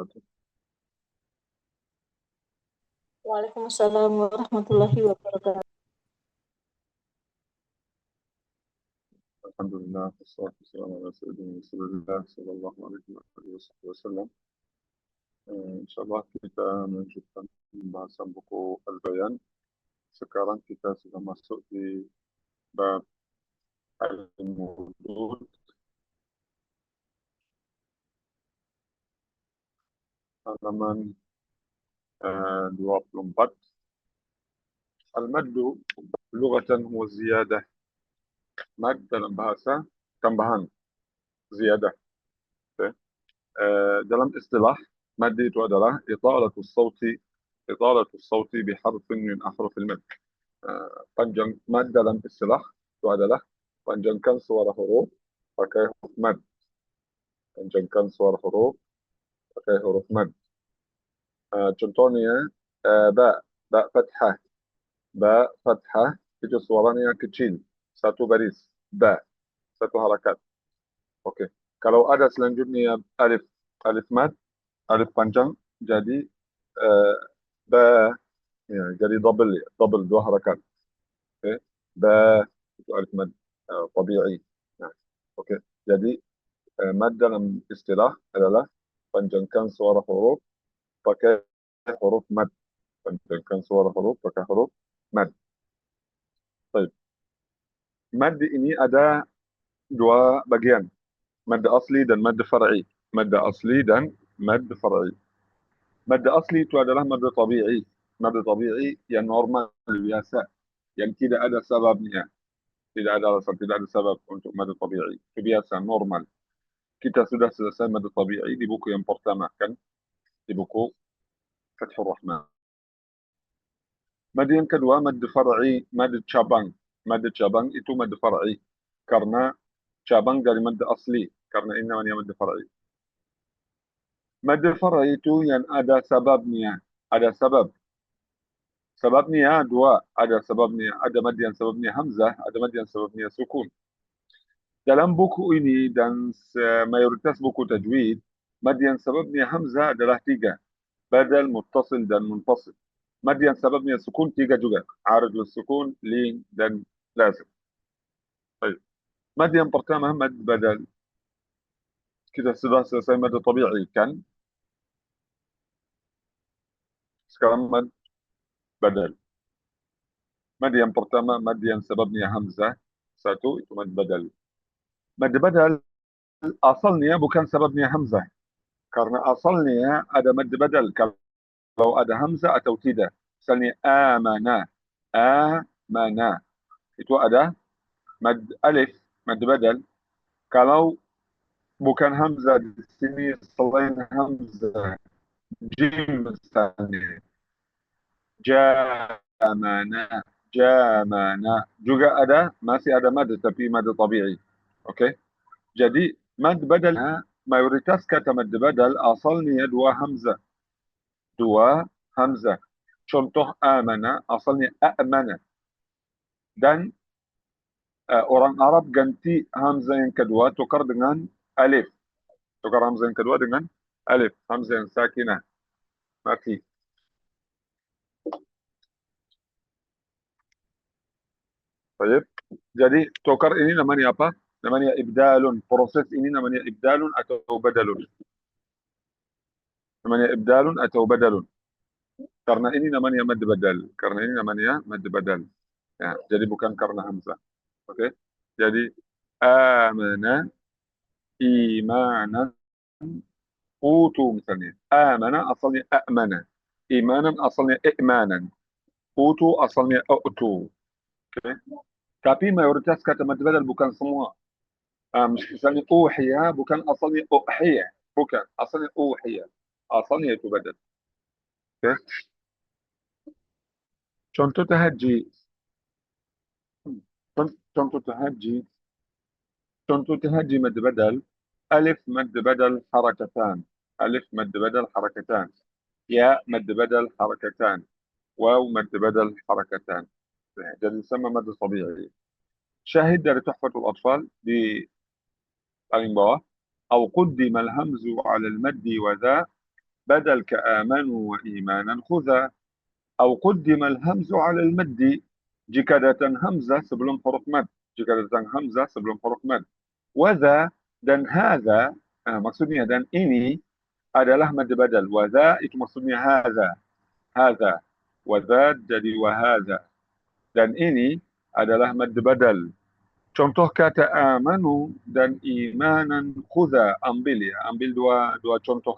وبركاته. Waalaikumsalam warahmatullahi wabarakatuh. الحمد لله والصلاة والسلام على سيدنا رسول الله صلى الله عليه وسلم. إن شاء Allah kita melanjutkan pembahasan buku Al-Bayan. Sekarang kita sudah masuk di bab Al-Mudud, halaman 24. Al-Maddu lughatan huwa ziyadah. Mad dalam bahasa tambahan, ziyadah. Okay. Dalam istilah mad itu adalah italatus sauti biharfin min ahrufil mad. Panjang mad dalam istilah itu adalah panjangkan suara huruf pakai huruf mad. Panjangkan suara huruf pakai huruf mad. Contohnya ba fathah. Ba fathah itu suaranya kecil, satu baris, ba, satu harakat. Oke. Kalau ada selanjutnya alif mad, alif panjang, jadi ba, ya, jadi double dua harakat. Oke. Ba itu alif mad tabi'i. Nah, oke. Jadi mad dalam istilah adalah panjangkan suara huruf pakai huruf mad. Panjangkan suara huruf pakai huruf mad. Baik. Mad ini ada dua bagian. Mad asli dan mad far'i. Mad asli dan mad far'i. Mad asli itu adalah mad tabi'i. Mad tabi'i yang normal, biasa, yang tidak ada sebabnya. Tidak ada alasan, tidak ada sebab untuk mad tabi'i. Itu biasa, normal. Kita sudah selesai mad tabi'i di buku yang pertama, kan? Di buku Fathur Rahman. Mad yang kedua, mad far'i, mad cabang. Mad cabang itu mad far'i. Karena cabang dari mad asli. Karena ini namanya mad far'i. Mad far'i itu yang ada sebabnya. Ada sebab. Sebabnya dua. Ada sebabnya. Ada mad yang sebabnya hamzah. Ada mad yang sebabnya sukun. Dalam buku ini dan mayoritas buku tajwid, mad yang sebabnya hamzah adalah tiga. Badal, muttasil, dan munfasil. Mad yang sebabnya sukun tiga juga. Aridul sukun, lin, dan lazim. Baik. Mad yang pertama, mad badal. Kita sudah selesai mad tabi'i, kan? Sekarang mad badal. Mad yang pertama, mad yang sebabnya hamzah. Satu, itu mad badal. Mad badal, asalnya bukan sebabnya hamzah. Karena asalnya ada mad badal. Kalau ada hamzah atau tidak. Misalnya, amana. Amana. Itu ada mad alif, mad badal. Kalau bukan hamzah di sini selain hamzah, jim misalnya, jamana, jamana, juga ada, masih ada mad tapi mad tabi'i. Oke. Jadi mad badal, mayoritas kata mad badal asalnya dua hamzah. Dua hamzah. Contoh amana asalnya a'mana. Dan orang Arab ganti hamzah yang kedua tukar dengan alif. Tukar hamzah yang kedua dengan alif. Hamzah yang sakinah. Mati. Baik. Jadi tukar ini namanya apa? Namanya ibdalun. Proses ini namanya ibdalun atau badalun. Namanya ibdalun atau badalun. Karena ini namanya mad badal. Karena ini namanya mad badal. Ya, jadi bukan karena hamzah. Oke. Jadi amana, imanan, utu misalnya. Amana asalnya a'mana. Imanan asalnya i'manan. Utu asalnya u'tu. Okay. Tapi mayoritas kata mad badal bukan semua. Misalnya uhiya bukan asalnya uhiya. Bukan. Asalnya uhiya. Asalnya itu badal. Okay. Contoh tahajji. Contoh tahajji. Contoh tahajji mad badal. ألف مد بدل حركتان. ألف مد بدل حركتان. ياء مد بدل حركتان. واو مد بدل حركتان. ده يسمى مد طبيعي. شاهد dari تحفة الأطفال di paling bawah. أو قدم الهمز على المد وذا بدل كآمنوا وإيمانا خذا. أو قدم الهمز على المد. Jika datang hamzah sebelum huruf mad. Jika datang hamzah sebelum huruf mad. Wadha dan hadha, maksudnya dan ini adalah mad badal. Wadha itu maksudnya hadha. Hadha. Wadha jadi wahadha. Dan ini adalah mad badal. Contoh kata amanu dan imanan khudha. Ambil ya. Ambil dua contoh.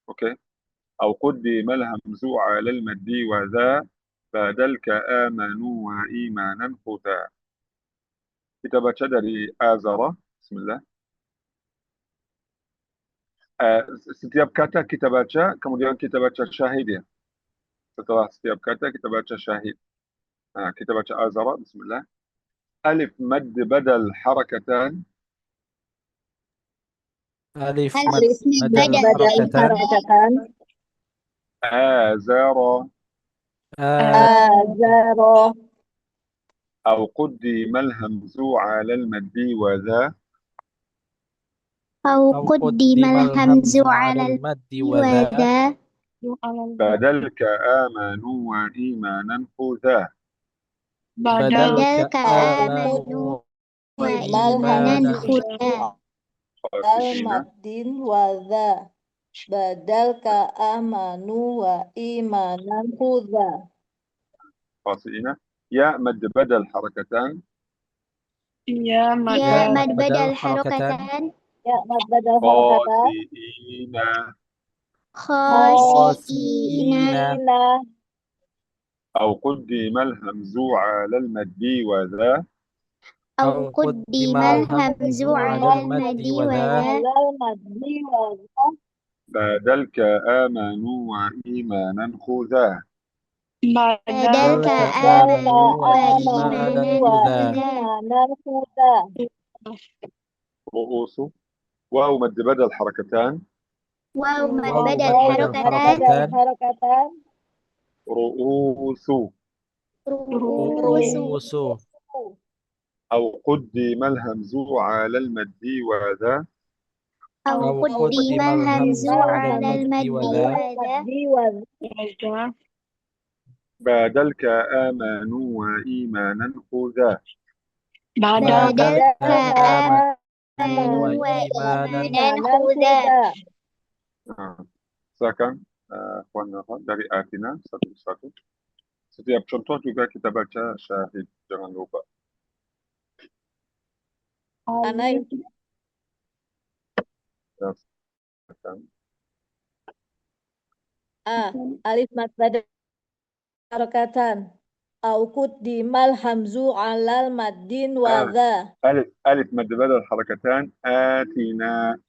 Oke. أو قدم الهمز على المد وذا بدل كآمنوا وإيمانا خذا. Kita baca dari Azara. Bismillah. Setiap kata kita baca, kemudian kita baca syahid ya. Setelah setiap kata kita baca syahid. Kita baca Azara. Bismillah. Alif mad badal harakatan. ألف مد Alif بدل badal حركتان harakatan. آزارا. Azaro. أو قدم الهمز على المد وذا أو أو قدم قدم الهمز الهمز على على المد المد وذا وذا بدل كآمنوا وإيمانا خذا. بدل بدل كآمنوا كآمنوا وإيمانا وإيمانا خذا. خذا خاشعين. Al-maddin wa dha. Badal ka amanu wa imanan khudha. خاشعين. يا مد بدل حركتان. يا يا مد مد بدل بدل حركتان حركتان Ya, mad badal harakatan. خاسئين. خاسئين خاسئين أو قدم الهمز على المد وذا أو أو قدم قدم الهمز الهمز على على المد المد وذا وذا Al-maddi wa dha. بدل كآمنوا وإيمانا خذا. بدل بدل كآمنوا كآمنوا Amanu وإيمانا وإيمانا wa خذا. خذا imanan khudha. رؤوس. واو مد بدل حركتان. واو مد واو بدل مد Waw بدل mad حركتان badal حركتان harakatan. رؤوس. رؤوس رؤوس أو قدم الهمز على المد وذا أو أو قدم قدم الهمز الهمز على على المد المد وذا وذا Al-maddi wa dha. بدل كآمنوا وإيمانا خذا. بدل بدل كآمنوا كآمنوا وإيمانا وإيمانا Imanan خذا khudha. Silakan Puan Nafa dari Atina satu persatu. Setiap contoh juga kita baca syahid, jangan lupa. Ana Ya, silakan. alif mad badal harakatan. Au quddimal hamzu alal maddin wa آه. dha. ألف مد بدل حركتان آتنا.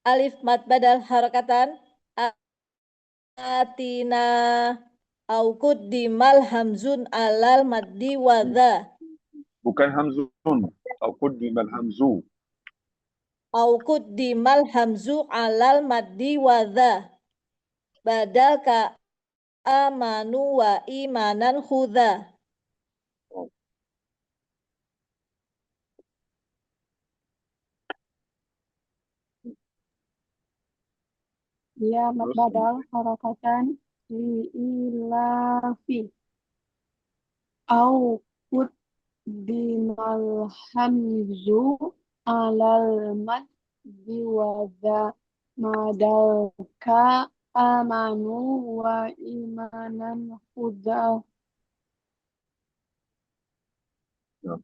Alif mad badal harakatan. Atina. Au quddimal hamzun alal maddi wa dha. bukan hamzun. أو قدم الهمز. Au quddimal hamzu alal maddi wa dha. Badal ka amanu wa imanan khudha. Ya mad Terus badal harakatan li'ilafi au quddimal hamzu alal mad biwadha madal ka amanu wa imanan huda. ya.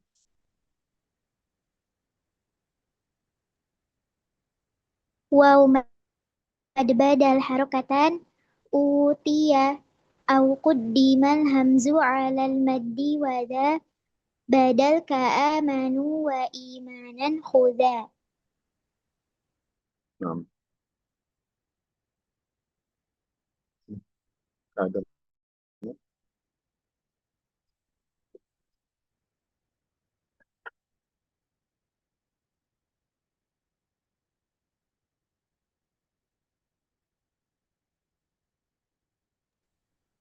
Waw mad badal harakatan utiya au quddimal hamzu alal maddi wadha badal ka amanu wa imanan huda. Nah, ada.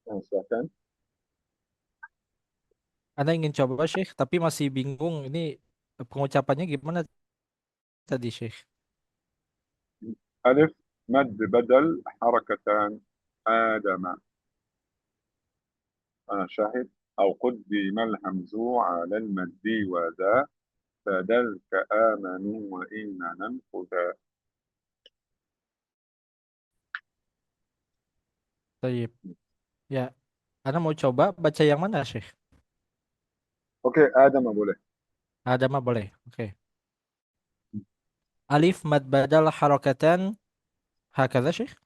Nah, silakan. Anda ingin coba Syekh, tapi masih bingung ini pengucapannya gimana tadi Syekh? Alif مد بدل حركتان آدم شاهد أو قدم الهمز على المد وذا فدلك آمنوا وإيمانا خذا. Tayyib. Ya, Ana mau coba baca yang mana, Syekh? Oke, Adam boleh. Ada mah boleh. Oke. Alif mad badal harakatan hakaza, Syekh?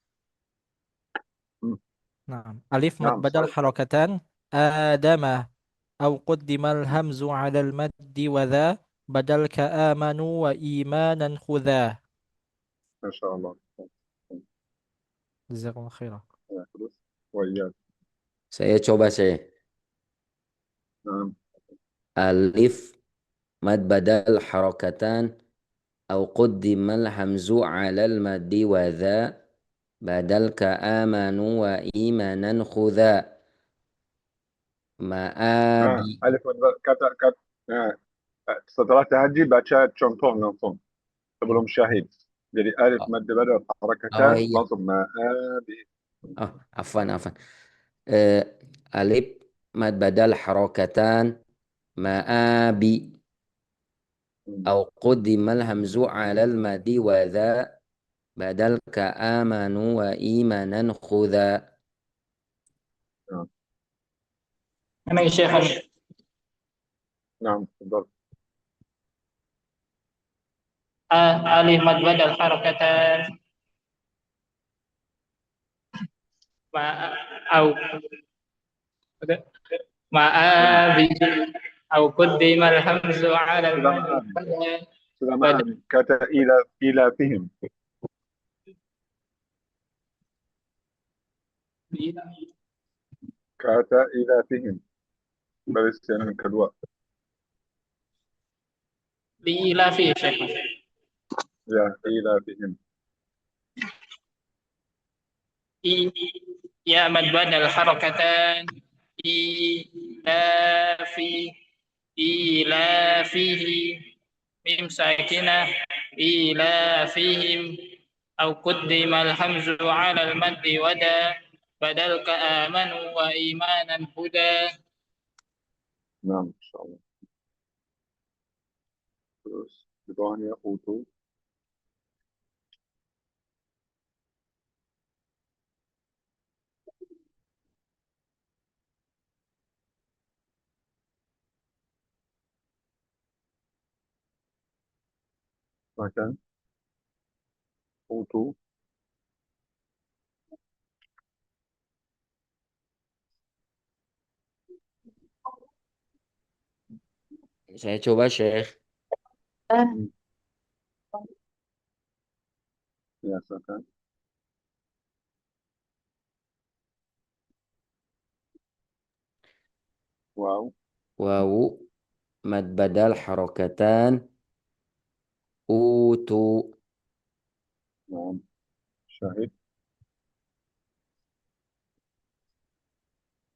Hmm. Nah, alif mad Naam, badal sahih. harakatan adama أو قدم الهمز على المد وذا بدل كآمنوا وإيمانا خذا. Masya Allah. جزاكم الله خيرا. Ya, terus. Wa'iyat. Saya coba saya. Naam. Alif mad badal harakatan أو قدم الهمز على المد وذا بدل كآمنوا وإيمانا خذا مآبي. Alif kata setelah tahajud baca contoh langsung sebelum syahid. Jadi alif mad badal Oh harakatan iya, langsung ma'abi. afwan. Eh, Alif mad badal harakatan ma'abi أو قدم الهمز على المد وذا بدل كآمنوا وإيمانا خذا. أنا يا شيخ نعم تفضل. ألف مد بدل حركتان مع أو مع آبي أو قدم الهمز على sudah المد ma'abi. Sudah بدل ma'abi. Kata ila fihim. Kata ila fihim. Baris yang kedua. لإيلاف يا شيخ. Ya, ila fihim. يا مد بدل حركتان إيلاف إيلافه ميم ساكنة إيلافهم أو قدم الهمز على المد ودا بدل كآمنوا وإيمانا هدى. Naam, insyaallah. Terus di bawahnya utu. Makan utu. Saya coba Syekh. Ya, silakan. Wow. Wawu mad badal harakatan utu. Naam. Syahid.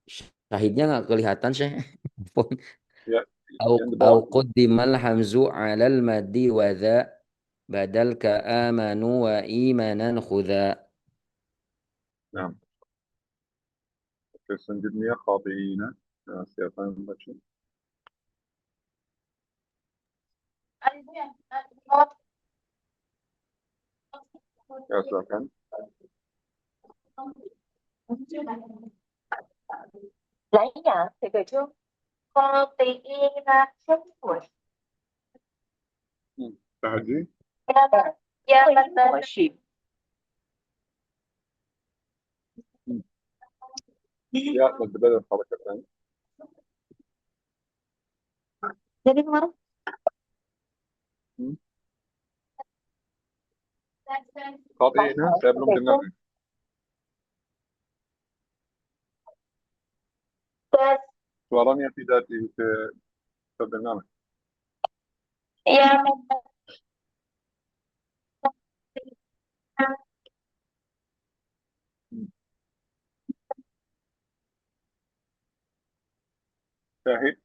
Syahidnya nggak kelihatan Syekh. Ya, yang di Au bawah. quddimal hamzu alal maddi wa dha badal ka amanu wa imanan khudha. Naam. Oke, selanjutnya khati'ina. Ya, siapa yang membaca? Ya, silakan. Lấy nhở thì cười trước cô tí ra xếp tuổi Tahajud. gia bên bên xịp Ya, mad badal harakatan. jadi mau Khati'ina, saya belum dengar. Suaranya tidak terdengar. gia Syahid.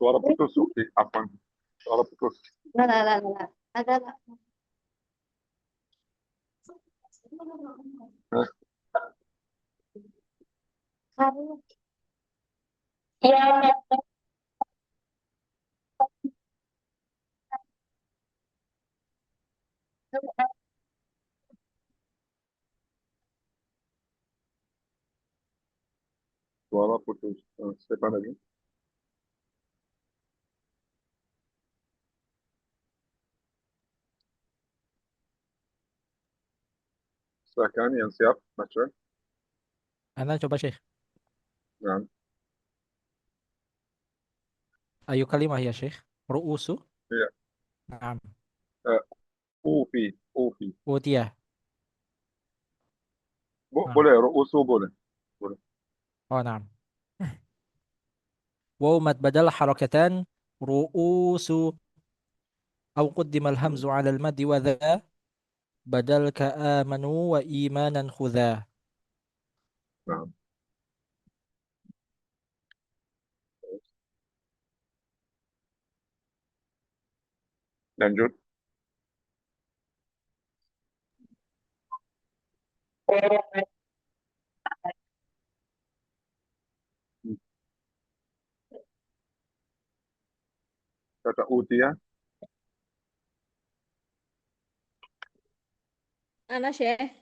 suara putus, Ukti. Afwan. Suara putus. لا لا لا لا هذا لا Hah? يا Suara putus. Siapa lagi? Silakan yang siap, baca. Ana coba Syekh. Nah, Ayu kalimah ya Syekh. Ru'usu. iya. Naam. Ufi. Ufi. Utiyah. Naam. Boleh, ru'usu boleh. Boleh. Oh, naam. Waw mad badal harakatan ru'usu أو قدم الهمز على المد وذا بدل كآمنوا وإيمانا خذا. Nah, lanjut. Kata utia. Ana Syekh.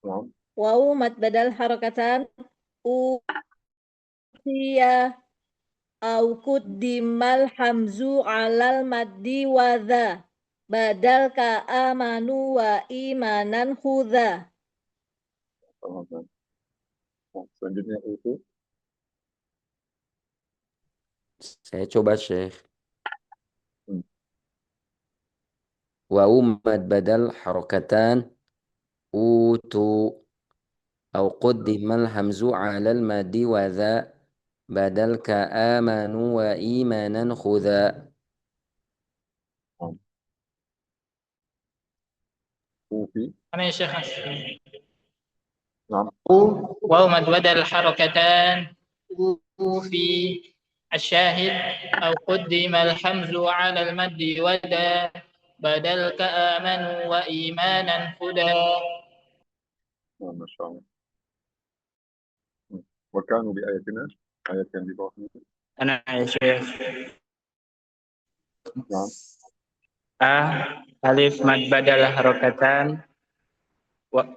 Nah, Waw mad badal harakatan utiya au kuddimal hamzu alal maddi wa dha badal ka amanu wa imanan khudha. nah, selanjutnya utu. Saya coba Syekh. Hmm. Waw mad badal harakatan utu أو قدم الهمز على المد وذا بدل كآمنوا وإيمانا خذا. Ufi. أنا يا شيخ Nah, واو مد بدل حركتان في الشاهد أو قدم الحمز على المد ودا بدل كآمنوا وإيمانا هدى. Masya Allah. Wakanu bi ayatina. Ayat yang di bawahnya. أنا يا شيخ Nah, ألف مد بدل حركتان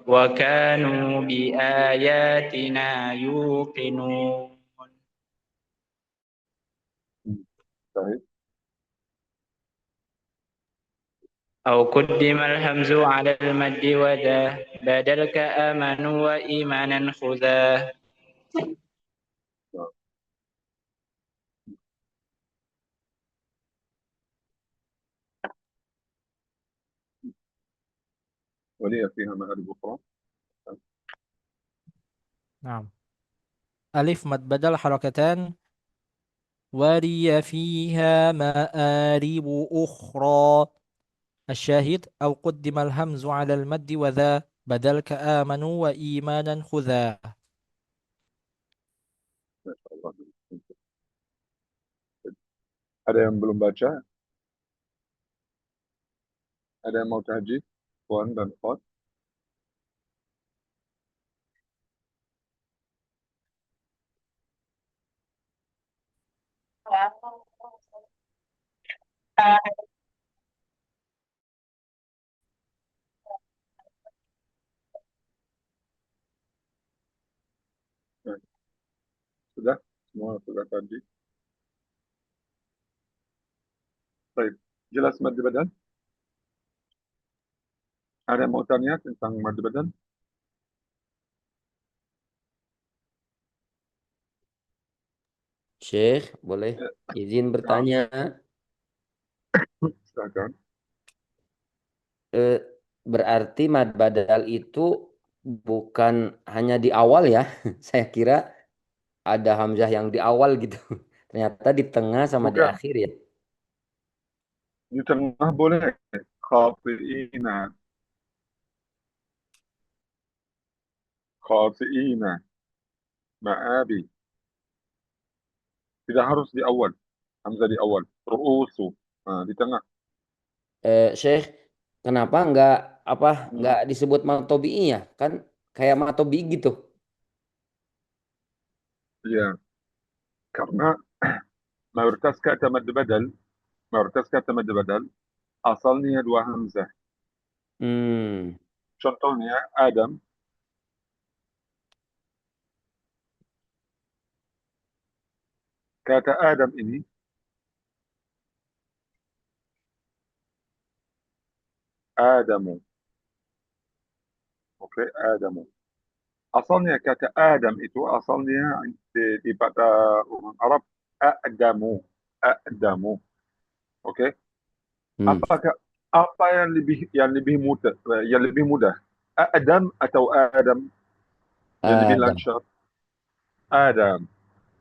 وكانوا بآياتنا يوقنون. Sahih. أو قدم الهمز على المد ودا بدل كآمنوا وإيمانا خذا. Nah. ولي فيها مآرب أخرى. Naam. Alif mad badal harakatan wariya fiha ma'aribu ukhra. الشاهد أو قدم الهمز على المد وذا بدل كآمنوا وإيمانا خذا. Masya Allah. Ada yang belum baca? Ada yang mau tahajid? Puan dan Fat? Nah, sudah? Semua sudah tahajid? Baik. Jelas mad badan? Ada yang mau tanya tentang mad badan? Syekh, boleh izin bertanya? Silakan. Berarti mad badal itu bukan hanya di awal ya? Saya kira ada hamzah yang di awal gitu. Ternyata di tengah sama di Bukan. akhir ya. Di tengah boleh. Khati'ina. Khati'ina. Ma'abi. Tidak harus di awal. Hamzah di awal. Ru'usu. Di tengah. Syekh, kenapa nggak disebut matobi'i ya? Kan kayak matobi gitu. Ya, karena mayoritas kata mad badal, asalnya dua hamzah. Hmm. Contohnya Adam. Kata Adam ini Adamu. Oke, Adamu. Asalnya kata Adam itu asalnya di pada orang Arab Adamu. Adamu. Oke. Hmm. Apakah apa yang lebih mudah? Adam atau Adam yang lebih Adam. lancar? Adam.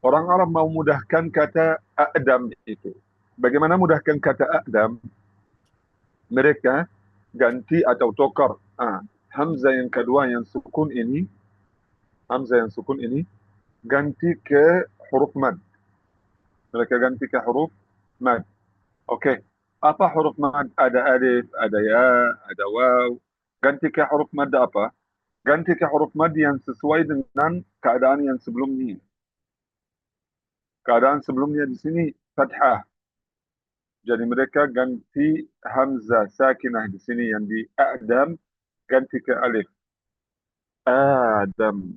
Orang Arab mau mudahkan kata Adam itu. Bagaimana mudahkan kata Adam? Mereka ganti atau tukar hamzah yang kedua yang sukun ini, ganti ke huruf mad. Mereka ganti ke huruf mad. Oke. Apa huruf mad? Ada alif, ada ya, ada waw. Ganti ke huruf mad apa? Ganti ke huruf mad yang sesuai dengan keadaan yang sebelumnya. Keadaan sebelumnya di sini fathah. Jadi mereka ganti hamzah sakinah di sini yang di Adam ganti ke alif. Adam.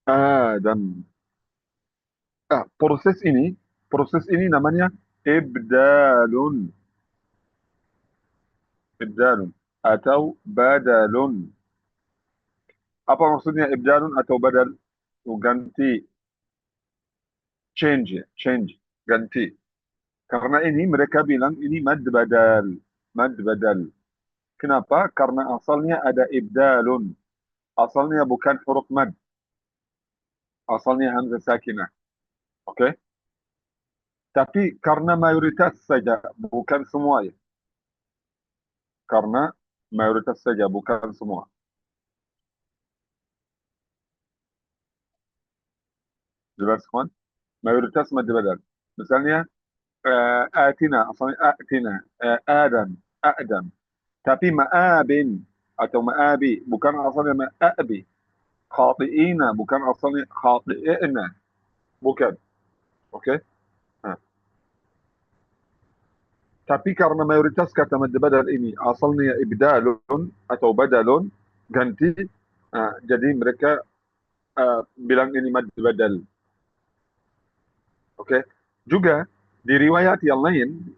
Adam. Proses ini namanya ibdalun. Ibdalun atau badalun. Apa maksudnya ibdalun atau badal? Ganti, change, ganti. Karena ini mereka bilang ini mad badal. Mad badal. Kenapa? Karena asalnya ada ibdalun. Asalnya bukan huruf mad. Asalnya hamzah sakinah. Oke? Tapi karena mayoritas saja, bukan semua ya. Karena mayoritas saja, bukan semua. Jelas kawan? Mayoritas mad badal. Misalnya atina, asalnya atina, Adam, Adam. Tapi ma'abin atau ma'abi bukan asalnya ma'abi. Khati'ina bukan asalnya khati'ina. Bukan. Oke? Tapi karena mayoritas kata mad badal ini asalnya ibdalun atau badalun, ganti, jadi mereka bilang ini mad badal. Oke? Juga di riwayat yang lain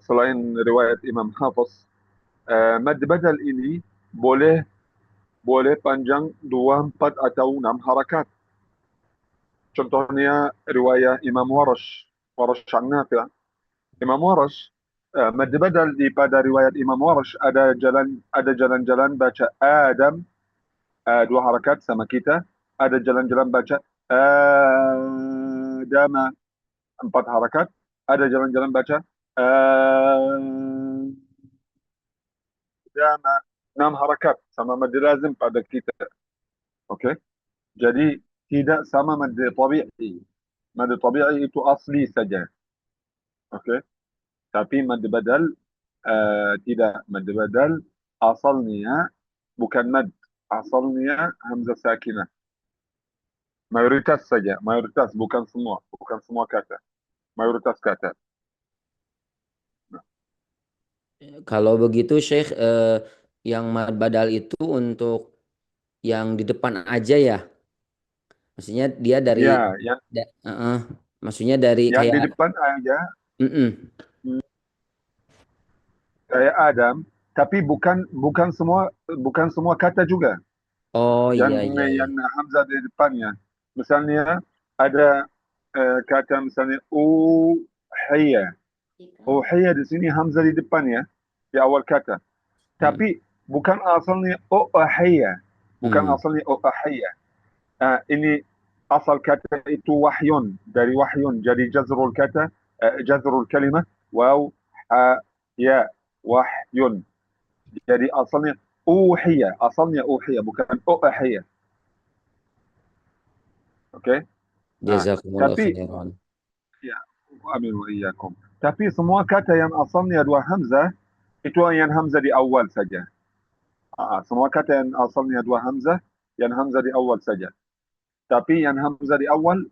selain riwayat Imam Hafiz, mad badal ini boleh panjang 2, 4 atau 6 harakat. Contohnya riwayat Imam Warash an Nafi'. Imam Warash, mad badal di pada riwayat Imam Warash ada jalan-jalan baca Adam 2 harakat sama kita, ada jalan-jalan baca Adama 4 harakat, ada jalan-jalan baca Adama 6 harakat sama mad lazim pada kita. Oke? Jadi tidak sama mad tabi'i. Mad tabi'i itu asli saja. Oke? Tapi mad badal tidak. Mad badal asalnya bukan mad, asalnya hamzah sakinah. Mayoritas saja, mayoritas, bukan semua kata. Mayoritas kata. Kalau begitu Syekh, yang mad badal itu untuk yang di depan aja ya. Maksudnya dia dari Ya, maksudnya dari yang di kayak depan aja mm-mm. kayak Adam, tapi bukan semua kata juga. Oh iya iya iya. Yang hamzah di depannya. Misalnya ada kata misalnya uhiyya. Uhiyya di sini hamzah di depannya di awal kata. Tapi bukan asalnya uhiyya. Bukan asalnya uhiyya. Ini asal kata itu wahyun, dari wahyun. Jadi jazrul kata, jazrul kalimah waw ha ya wahyun. Jadi asalnya uhiyya bukan uhiyya. Oke? Jazakumullah Tapi khairan. ya, amin wa iyyakum. Tapi semua kata yang asalnya dua hamzah itu yang hamzah di awal saja. Semua kata yang asalnya dua hamzah, yang hamzah di awal saja. Tapi yang hamzah di awal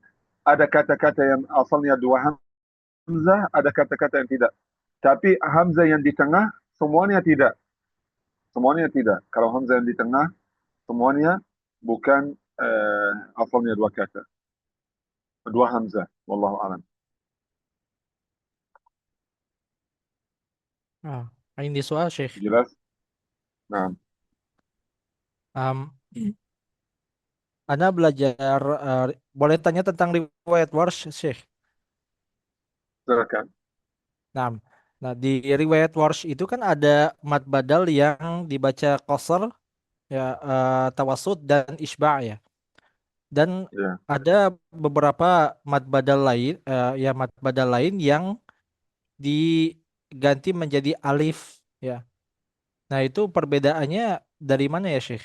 ada kata-kata yang asalnya dua hamzah, ada kata-kata yang tidak. Tapi hamzah yang di tengah semuanya tidak. Semuanya tidak. Kalau hamzah yang di tengah semuanya bukan asalnya dua kata. Dua hamzah. Wallahu a'lam. Ini soal Syekh. Jelas? Nah, Anda belajar, boleh tanya tentang riwayat warsh, Syekh? silakan. Nah, nah di riwayat warsh itu kan ada mad badal yang dibaca qasar, ya, tawasud dan isba' ya. Dan Ya. ada beberapa mad badal lain, mad badal lain yang diganti menjadi alif, ya. Nah, itu perbedaannya dari mana ya, Syekh?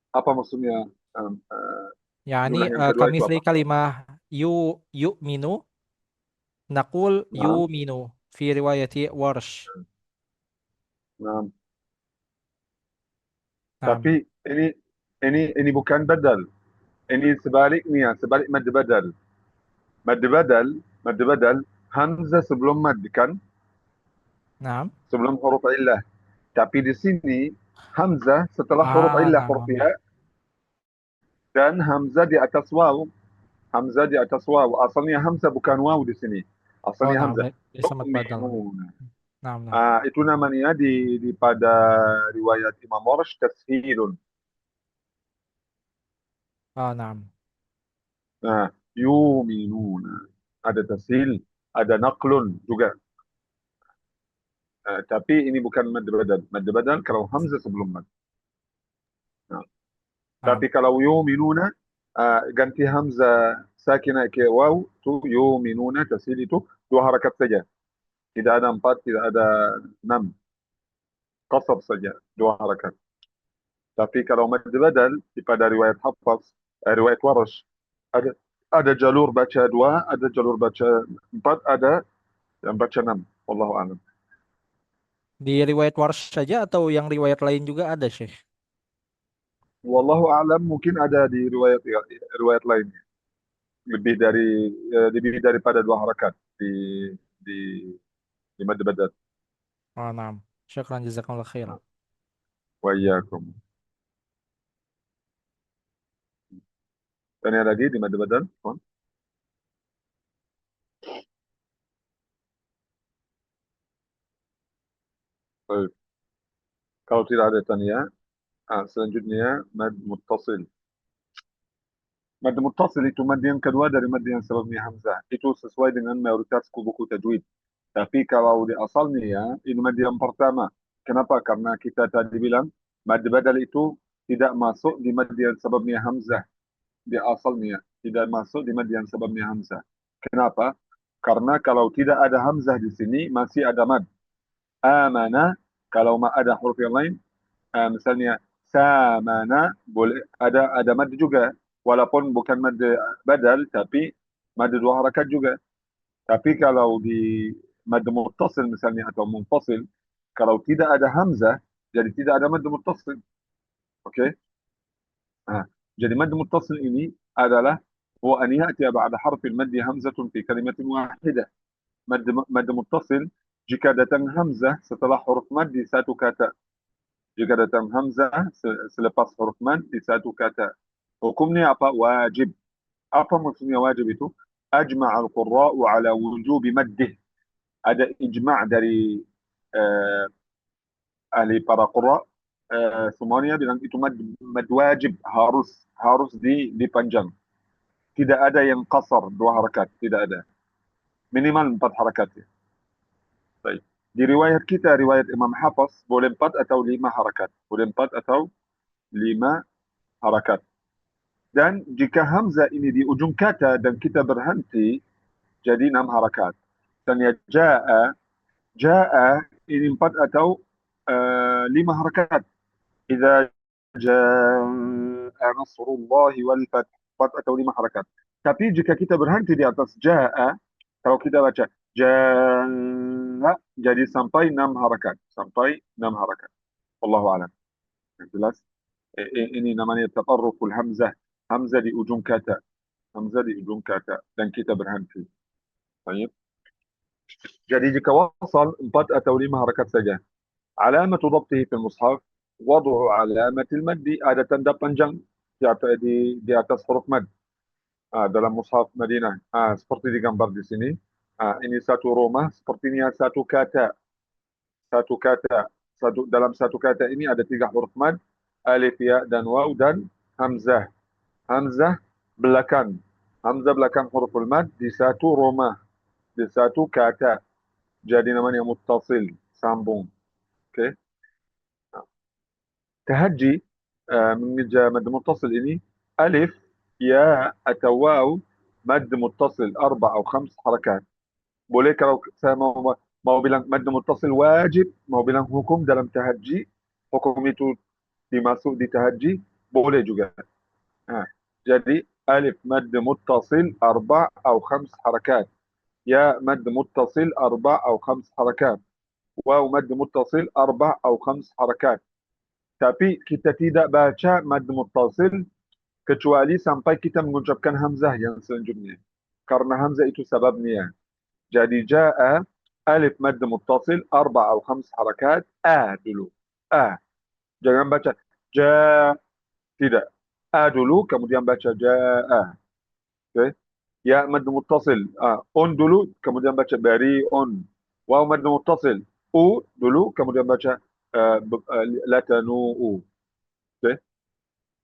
Apa maksudnya? Ya, ini Jumlah yang kedua itu kamitsli apa? kalimah yu'minu naqul Nah, yu'minu fi riwayati warsh. nah. Nah, Tapi ini bukan badal. Ini sebaliknya, sebalik mad badal. Mad badal, hamzah sebelum mad kan? nah, Sebelum huruf illah. Tapi di sini hamzah setelah huruf illah, huruf nah. ya, dan hamzah di atas waw. Hamzah di atas waw. Asalnya hamzah bukan waw di sini. Oh, Asalnya nah, hamzah. bisa mad badal. Yu'minun. Nah. Itu namanya di pada riwayat Imam Warsh tashilun. Oh, nah. Nah, yu'minuna. Ada tashil, ada naqlun juga. Tapi ini bukan mad badal. Mad badal kalau hamzah sebelum mad. Nah, Nah. tapi kalau yu'minuna ganti hamzah sakinah ke waw, tu yu'minuna tashil itu dua harakat saja. Tidak ada empat, tidak ada enam. Qasar saja, dua harakat. Tapi kalau mad badal pada riwayat Hafs, riwayat Warsh, ada jalur baca dua, ada jalur baca empat, ada yang baca enam. Wallahu a'lam. Di riwayat warsh saja atau yang riwayat lain juga ada, Syekh? Wallahu a'lam, mungkin ada di riwayat lain lebih daripada dua harakat di di mad badal. Oh, nah. Syukran jazakallah khair. Wa iyyakum. Tanya lagi di mad badal? Baik. Kalau tidak ada tanya, selanjutnya mad muttasil. Mad muttasil itu mad yang kedua dari mad yang sebelumnya hamzah. Itu sesuai dengan mayoritas buku tajwid. Tapi kalau di asalnya ya, ini mad yang pertama. Kenapa? Karena kita tadi bilang mad badal itu tidak masuk di mad yang sebelumnya hamzah. Di asalnya tidak masuk di mad yang sebelumnya hamzah. Kenapa? Karena kalau tidak ada hamzah di sini masih ada mad. Amana, kalau ada huruf yang lain, misalnya samana, boleh ada mad juga, walaupun bukan mad badal tapi mad dua harakat juga. Tapi kalau di mad muttasil misalnya atau munfasil, kalau tidak ada hamzah jadi tidak ada mad muttasil. Oke. Jadi mad muttasil ini adalah هو أن يأتي بعد حرف المد همزة في كلمة واحدة. Mad muttasil jika datang hamzah setelah huruf mad di satu kata. Jika datang hamzah selepas huruf mad di satu kata. Hukumnya apa? Wajib. Apa maksudnya wajib itu? Ajma' al-qurra'u ala wujubi maddih. Ada ijma' dari ahli para qurra, semuanya bilang itu mad wajib, harus dipanjang. Tidak ada yang qasar dua harakat, tidak ada. Minimal 4 harakat. Baik. Di riwayat kita, riwayat Imam Hafs, boleh 4 atau 5 harakat. Boleh 4 atau 5 harakat. Dan jika hamzah ini di ujung kata dan kita berhenti, jadi 6 harakat. Dan ya ja'a ini 4 atau 5 harakat. Idza ja'a nasrullahi wal fath. 4 atau 5 harakat. Tapi jika kita berhenti di atas ja'a, kalau kita baca ja'a, jadi sampai 6 harakat. Sampai 6 harakat. Wallahu a'lam. Jelas? Ini namanya tatarruful hamzah. Hamzah di ujung kata. Hamzah di ujung kata. Dan kita berhenti. Baik. Jadi jika wasal 4 atau 5 harakat saja. علامة ضبطه في المصحف وضع علامة المد. Ada tanda panjang di atas huruf mad dalam mushaf Madinah. Seperti digambar di sini. Ini satu rumah, sepertinya satu kata. Dalam satu kata ini ada 3 huruf mad, alif, ya, dan waw, dan hamzah. Hamzah belakang huruf mad di satu rumah, di satu kata. Jadi namanya muttasil, sambung. Oke. Tahajji mengejar mad muttasil ini alif, ya, atau waw, mad muttasil 4 atau 5 harakat. Boleh kalau saya mau bilang mad muttasil wajib, mau bilang hukum dalam tahajji, hukum itu dimasuk di tahajji, boleh juga. Jadi alif mad muttasil 4 atau 5 harakat. Ya mad muttasil 4 atau 5 harakat. Waw mad muttasil 4 atau 5 harakat. Tapi kita tidak baca mad muttasil kecuali sampai kita mengucapkan hamzah yang selanjutnya. Karena hamzah itu sebabnya. Jadi ja'a alif mad muttasil 4 atau 5 harakat. Dulu. Jangan baca ja. Tidak. Dulu kemudian baca ja'a. Okay? Ya mad muttasil. On dulu kemudian baca bari'un. Waw mad muttasil. U dulu kemudian baca latanu'u. Okay?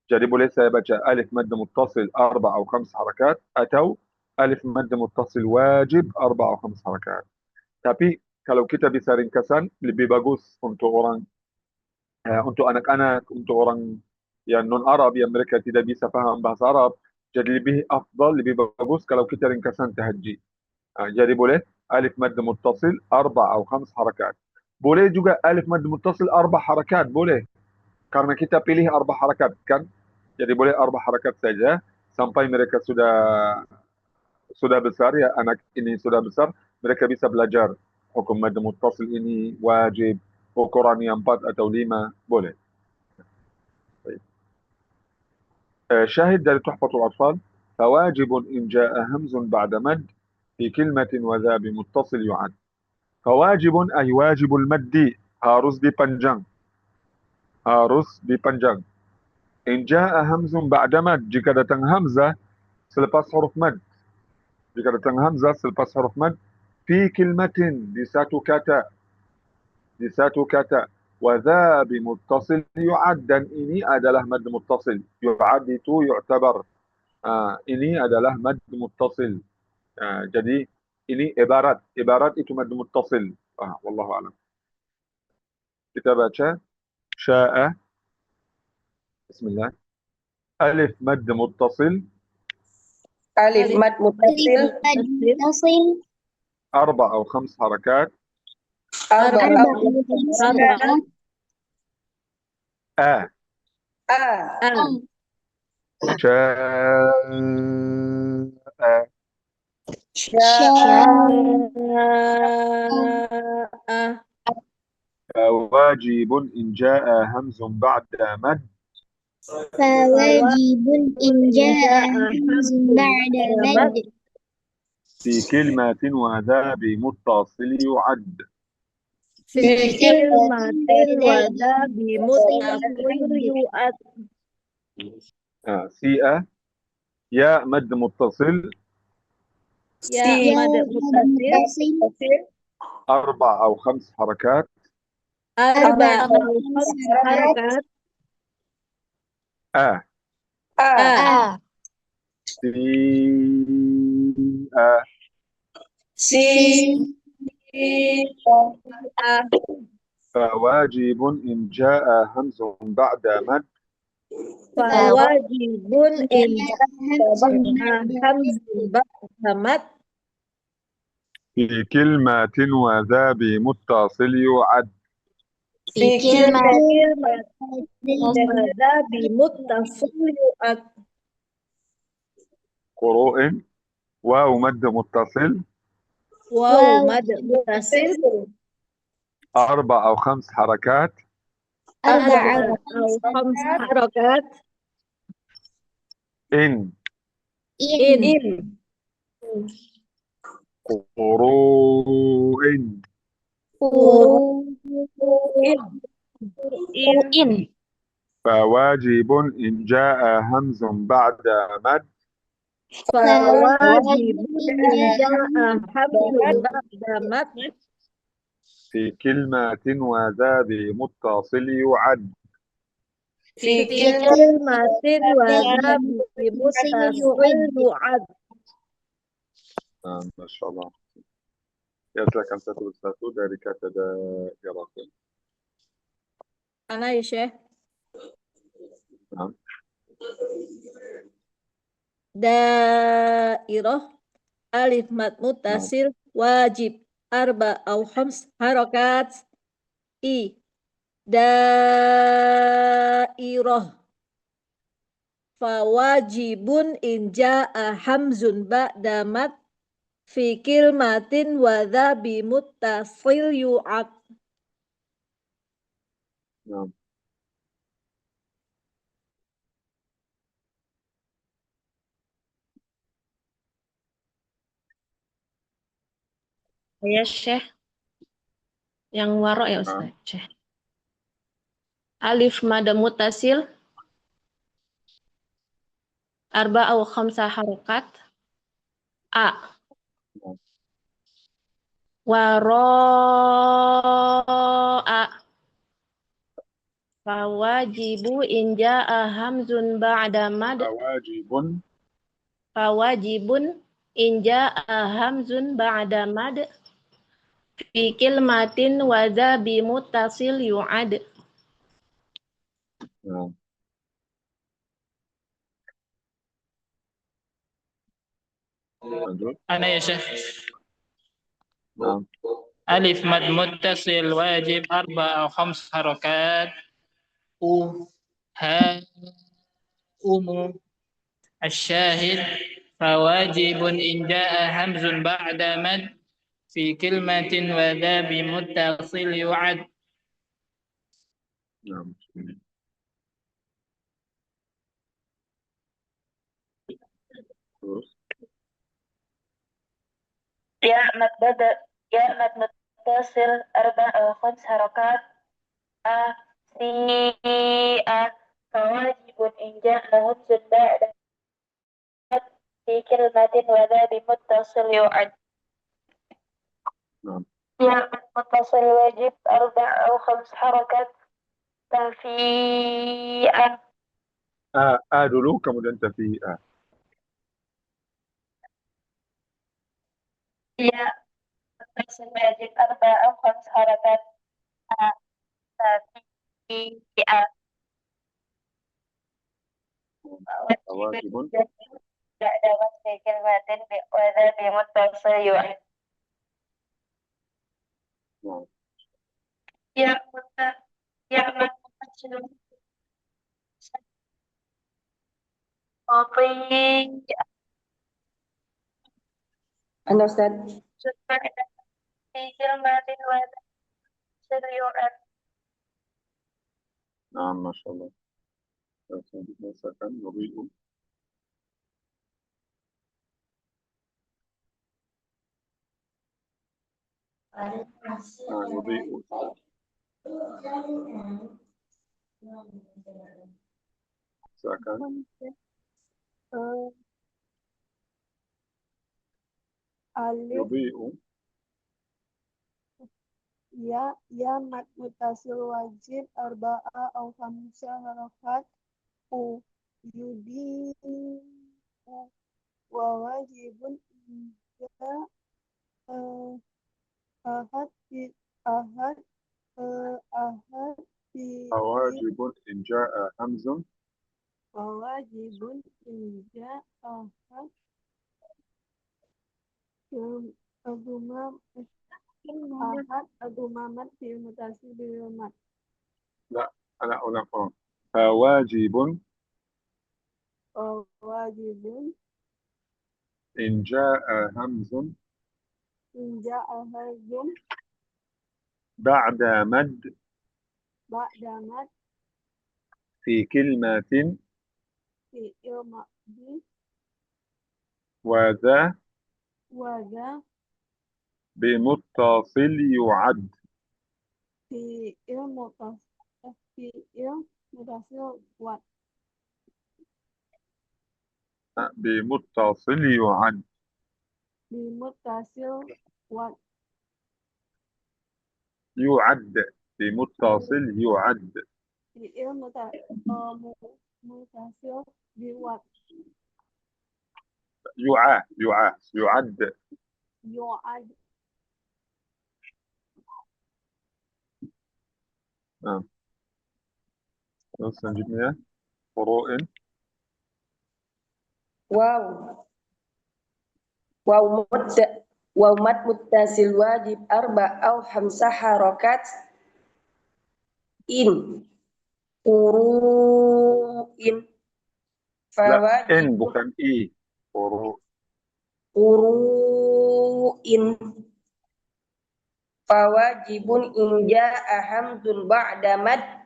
Jadi boleh saya baca alif mad muttasil 4 atau 5 harakat atau alif mad muttasil wajib 4 atau 5 harakat. Tapi kalau kita bisa ringkasan lebih bagus untuk orang untuk anak-anak, untuk orang yang non Arab yang mereka tidak bisa paham bahasa Arab, jadi lebih afdal, lebih bagus kalau kita ringkasan tahajji. Jadi boleh alif mad muttasil 4 atau 5 harakat. Boleh juga alif mad muttasil 4 harakat, boleh. Karena kita pilih 4 harakat kan. Jadi boleh 4 harakat saja sampai mereka sudah besar, ya anak ini sudah besar, mereka bisa belajar hukum mad muttasil ini wajib, ukurannya 4 atau 5, boleh. شاهد dari تحفة الأطفال فواجب إن جاء همز بعد مد في كلمة وذا بمتصل يعد. فواجب أي واجب المد, harus dipanjang. In jaa hamzun ba'da mad, jika datang hamzah selepas huruf mad. Fi kilmatin, di satu kata. Wa dha bimuttasil yu'ad, dan ini adalah mad muttasil. Yu'ad itu yu'tabar. Ini adalah mad muttasil. Jadi ini ibarat itu mad muttasil. Wallahu a'lam. Kita baca sya'a. Bismillah. Alif mad muttasil. ألف مد متصل 4 أو 5 حركات. 4 أو 5 شاء. فواجب إن جاء همز بعد مد. فواجب إن جاء همز بعد مد في كلمة وذا بمتصل يعد. في كلمة وذا بمتصل يعد. سيئة يا مد متصل. يا مد متصل 4 أو 5 حركات. 4 أو 5 حركات. فواجب إن جاء همز بعد مد. فواجب إن جاء همز بعد مد في كلمة وذا بمتصل يعد. في كلمة وذا بمتصل يعد. قروء. واو مد متصل. Waw mad mutasil 4 أو 5 حركات. 4 أو 5 حركات. إن. In قروء. in فواجب إن جاء همز بعد مد فواجib in ja'a hamzun ba'da mad في كلمة وذا بمتصل يعد. fi kalimatin wa dhabi muttasil yu'ad. ما شاء الله. Ya, silakan satu-satu dari kata daerah. Ana ya Syekh. Nah, Dairah alif mad muttasil wajib 4 au 5 harakat. I dairah fawajibun in ja'a hamzun ba'da mad fi kilmatin wa dha bi muttasil yu'ad. nah. Ya Syekh, yang warok ya Ustaz. Nah. Syekh. Alif mad mutasil 4 au 5 harakat. A. Waro'a fawajibu in ja'a hamzun ba'da mad fawajibun in ja'a hamzun ba'da mad fi kilmatin wa dha bi muttasil yu'ad. Nah. Lanjut. Ana ya Syekh. Nah. ألف مد متصل واجب 4 أو 5 حركات. ها الشاهد فواجب إن جاء همز بعد مد في كلمة وذا بمتصل يعد. Nah. Terus. يا مد متصل 4 أو 5 حركات. فواجب إن جاء همز بعد في كلمة وذا بمتصل يعد. Nah. يا مد متصل واجب 4 أو 5 حركات. تنفيئة dulu kemudian tafi'ah. يا متصل واجب 4 أو 5 حركات. تنفيئة فواجب بعد وصف كلمة وذا بمتصل يعد. Nah. يا متصل مطيع Anda Ustaz. في كلمة وذا يعد. Nah, Masya Allah. Selanjutnya silakan Nubi'u. Nah, Nubi'u. Silakan. Alif Nubi'u. ya mad mutasil wajib 4 au 5 harakat. Yudi wa wajibun inja ahad فواجب إن جاء همز wajibun inja ahad adumamat fi mutasil bil mat. لا أنا أقول فواجب Wajibun إن جاء همز إن جاء همز بعد مد بعد مد في كلمة في كلمة وذا وذا بمتصل يعد. في متصل وات بمتصل يعد. بمتصل وات يعد بمتصل يعد. في متصل بوات يعد. يعد نعم. بس نجيب فروء. واو واو مد متصل واجب أربع أو خمسة حركات إن قروء لا، فواجب إن bukan إي. فروء. قروء فواجب إن جاء حمد بعد مد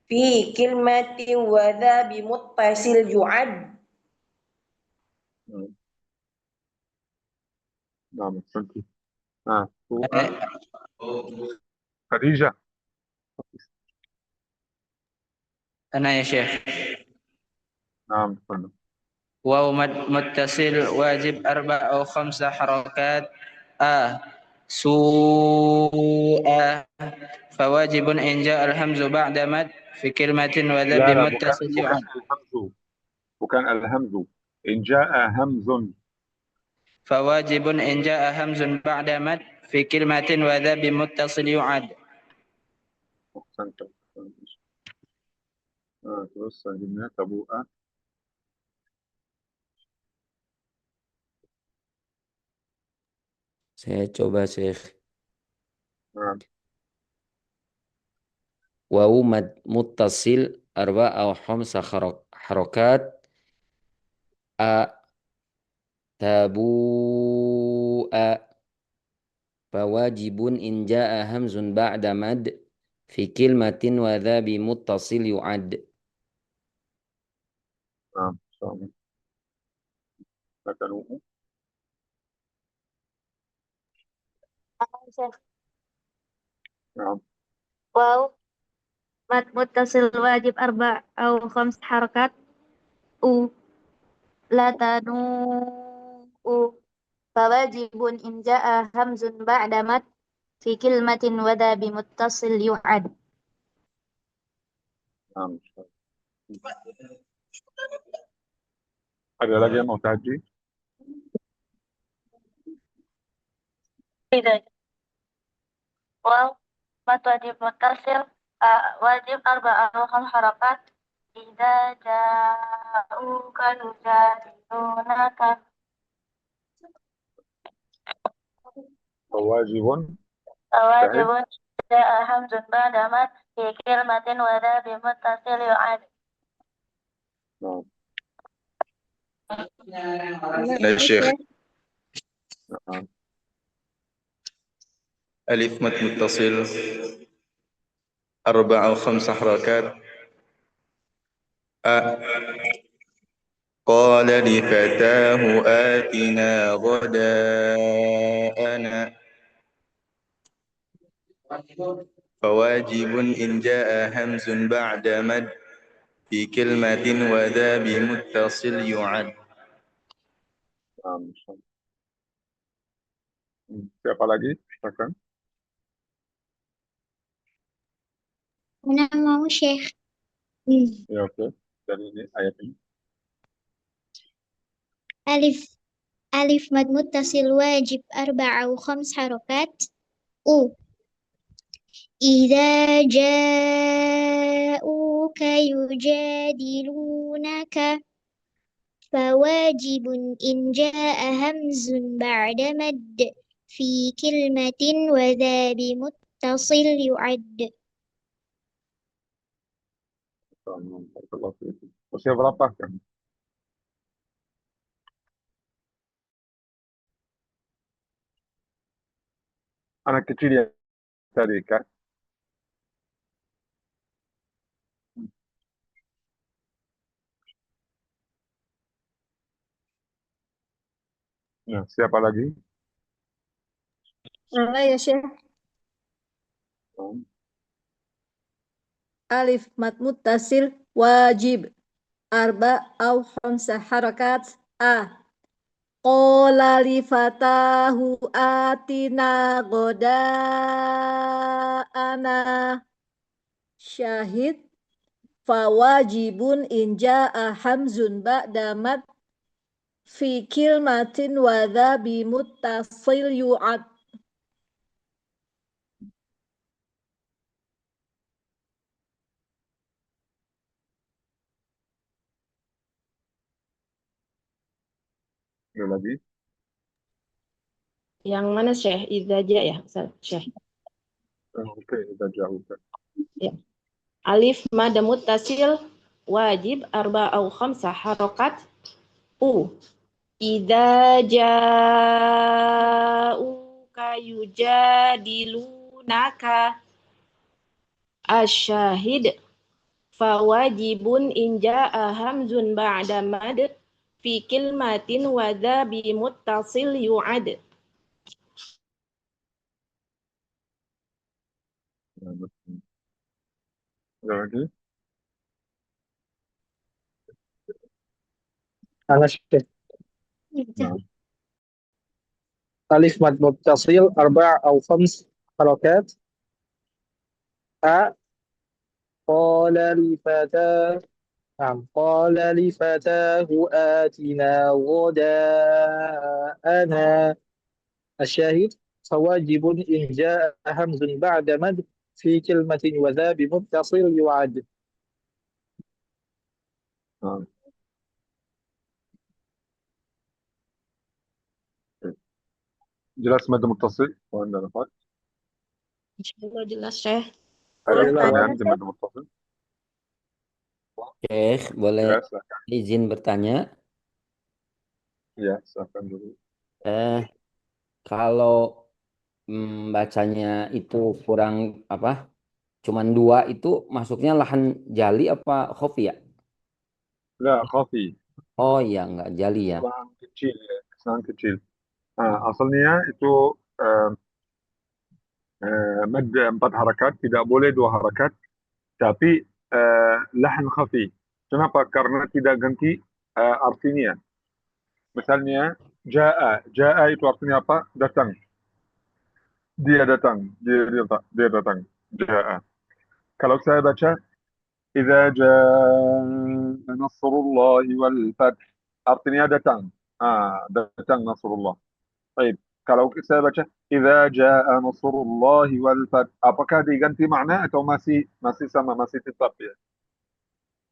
في كلمة وذا بمتصل يعد. نعم أحسنت. خديجة. أنا يا شيخ. نعم تفضل. واو متصل واجب 4 أو 5 حركات. سوء فواجب إن جاء الهمز بعد مد في كلمة وذا لا بمتصل يعد. bukan الهمز. إن جاء همز. فواجب إن جاء همز بعد مد في كلمة وذا بمتصل يعد. أحسنت. terus selanjutnya tabu'a. Saya coba Syekh. Nah, Wawu muttasil arba au khamsa harokat tabu'a fawajibun in jaa hamzun ba'da mad fi kilmatin wa dha bi muttasil yu'ad. sama. Silakan Umu. Nah, واو مد متصل واجب 4 أو 5 حركات. لا تنوء فواجب إن جاء همز بعد مد في كلمة وذا بمتصل يعد. nah. Ada lagi yang mau tadi? tidak. واو مد واجب متصل واجب 4 أو 5 حركات. إذا جاءوك يجادلونك فواجب. فواجب جاء همز بعد مد في كلمة وذا بمتصل يعد. Nah, يا شيخ. nah. ألف مد متصل 4 أو 5 حركات. قال لفتاه آتنا غداءنا فواجب إن جاء همز بعد مد في كلمة وذا بمتصل يعد. Nah, siapa lagi? Silakan. أنا mau Syekh. Ya, oke. Dari ini ayat ini. ألف مد متصل واجب 4 أو 5 حركات. إذا جاءوك يجادلونك فواجب إن جاء همز بعد مد في كلمة وذا بمتصل يعد. Usia berapa kan? anak kecil yang tadi kan. Nah, siapa lagi? Mana ya Syekh? Alif mad muttasil wajib arba au khamsa harakat. A. Qala li fatahu atina goda'ana. Syahid fawajibun in ja'a hamzun ba'da mad fi kilmatin wa dha bi muttasil yu'ad. Ada lagi? Yang mana Syekh? Idza ja' ya, Syekh. Oke, kita jauh. Ya. Alif mad muttasil wajib arba au khamsa harakat. U. Idza ja'uka yujadilunaka. Asyahid fawajibun in ja'a hamzun ba'da mad fi kilmatin wa dha bi muttasil yu'ad. Ada lagi? Ana Syekh. Nah, Alif mad muttasil arba' au khams harakat. A. Qala li fatah قال لفتاه آتنا غداءنا. الشاهد فواجب إن جاء همز بعد مد في كلمة وذا بمتصل يعد. nah. Jelas mad muttasil? Anda dapat? Insyaallah jelas Syekh. Ada Boleh pertanyaan tanya, di mad muttasil? Syekh, boleh Ya, silakan. izin bertanya? Ya, silakan dulu. Kalau bacanya itu kurang apa? Cuman dua itu masuknya lahan jali apa khofi ya? La, khafi. Oh iya, nggak jali ya. Kesalahan kecil ya, kesalahan kecil. Asalnya itu mad 4 harakat, tidak boleh 2 harakat, tapi lahan khafi. Kenapa? Karena tidak ganti artinya. Misalnya, ja'a itu artinya apa? Datang. Dia datang. Dia datang. Ja'a. Kalau saya baca, Idza jaa nasrullahi wal fath. Artinya datang. Datang Nasrullah. Baik. Kalau saya baca Idza jaa nasrullahi wal fath, apakah diganti makna atau masih sama, masih tetap ya?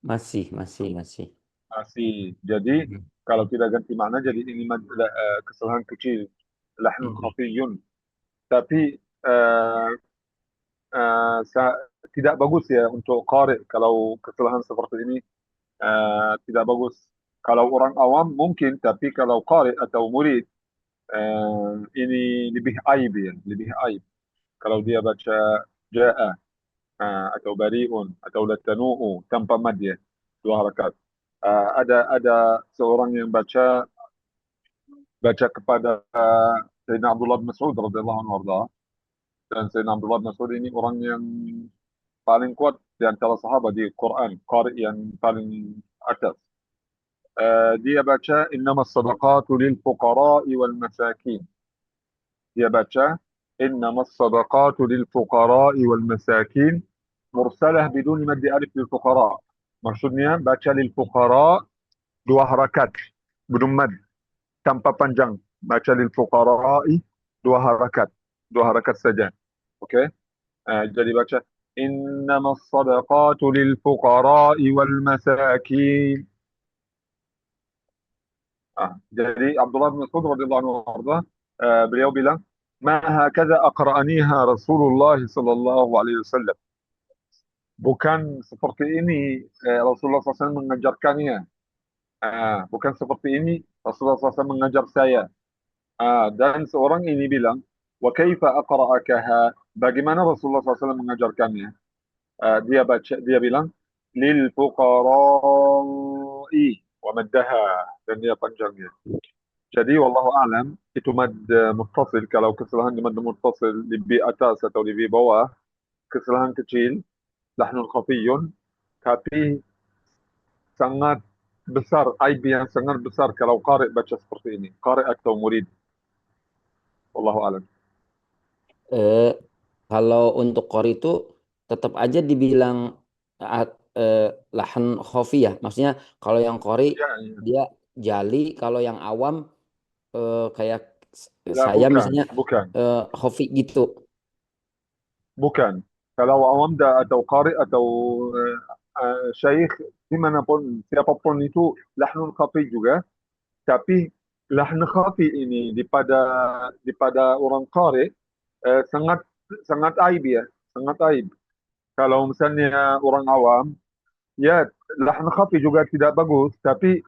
Masih. Masih. Jadi kalau tidak ganti makna jadi ini kesalahan kecil. Lahn khafiyun. Tapi eh, tidak bagus ya untuk qari kalau kesalahan seperti ini tidak bagus. Kalau orang awam mungkin, tapi kalau qari atau murid ini lebih aib ya, lebih aib. Kalau dia baca ja'a atau bari'un atau latanu'u tanpa mad ya, 2 harakat. Ada seorang yang baca kepada Sayyidina Abdullah bin Mas'ud radhiyallahu anhu warda. Dan Sayyidina Abdullah bin Mas'ud ini orang yang paling kuat di antara sahabat di Quran, qari yang paling atas. dia baca innamas sadaqatu lil fuqara'i wal masakin. Dia baca innamas sadaqatu lil fuqara'i wal masakin mursalah bidun mad alif lil fuqara. Maksudnya baca lil fuqara 2 harakat belum mad, tanpa panjang. Baca lil fuqara'i 2 harakat, 2 harakat saja. Okey. Jadi baca innamas sadaqatu lil fuqara'i wal masakin. Jadi Abdullah bin Mas'ud radhiyallahu anhu beliau bilang, "Ma hakadha aqra'aniha Rasulullah sallallahu alaihi wasallam." Bukan seperti ini Rasulullah SAW mengajarkannya. Bukan seperti ini Rasulullah SAW mengajar saya. Dan seorang ini bilang, wa kaifa aqra'akaha, bagaimana Rasulullah SAW mengajarkannya. Dia bilang lil fuqara'i wa maddaha, dan dia panjangnya. Jadi wallahu a'lam itu mad muttasil. Kalau kesalahan di mad muttasil di atas atau di bawah, kesalahan kecil, lahnun khafiyun, tapi sangat besar, aib yang sangat besar kalau qari baca seperti ini, qari atau murid. Wallahu a'lam. Kalau untuk qori itu tetap aja dibilang lahan khafi ya. Maksudnya kalau yang qori Ya, dia jali, kalau yang awam kayak ya, saya bukan, misalnya bukan. khafi gitu. Bukan. Kalau awamda atau qari atau syekh dimanapun siapapun itu lahnun khafi juga, tapi lahn khafi ini daripada orang qari sangat sangat aib ya, sangat aib. Kalau misalnya orang awam, ya lahn khafi juga tidak bagus, tapi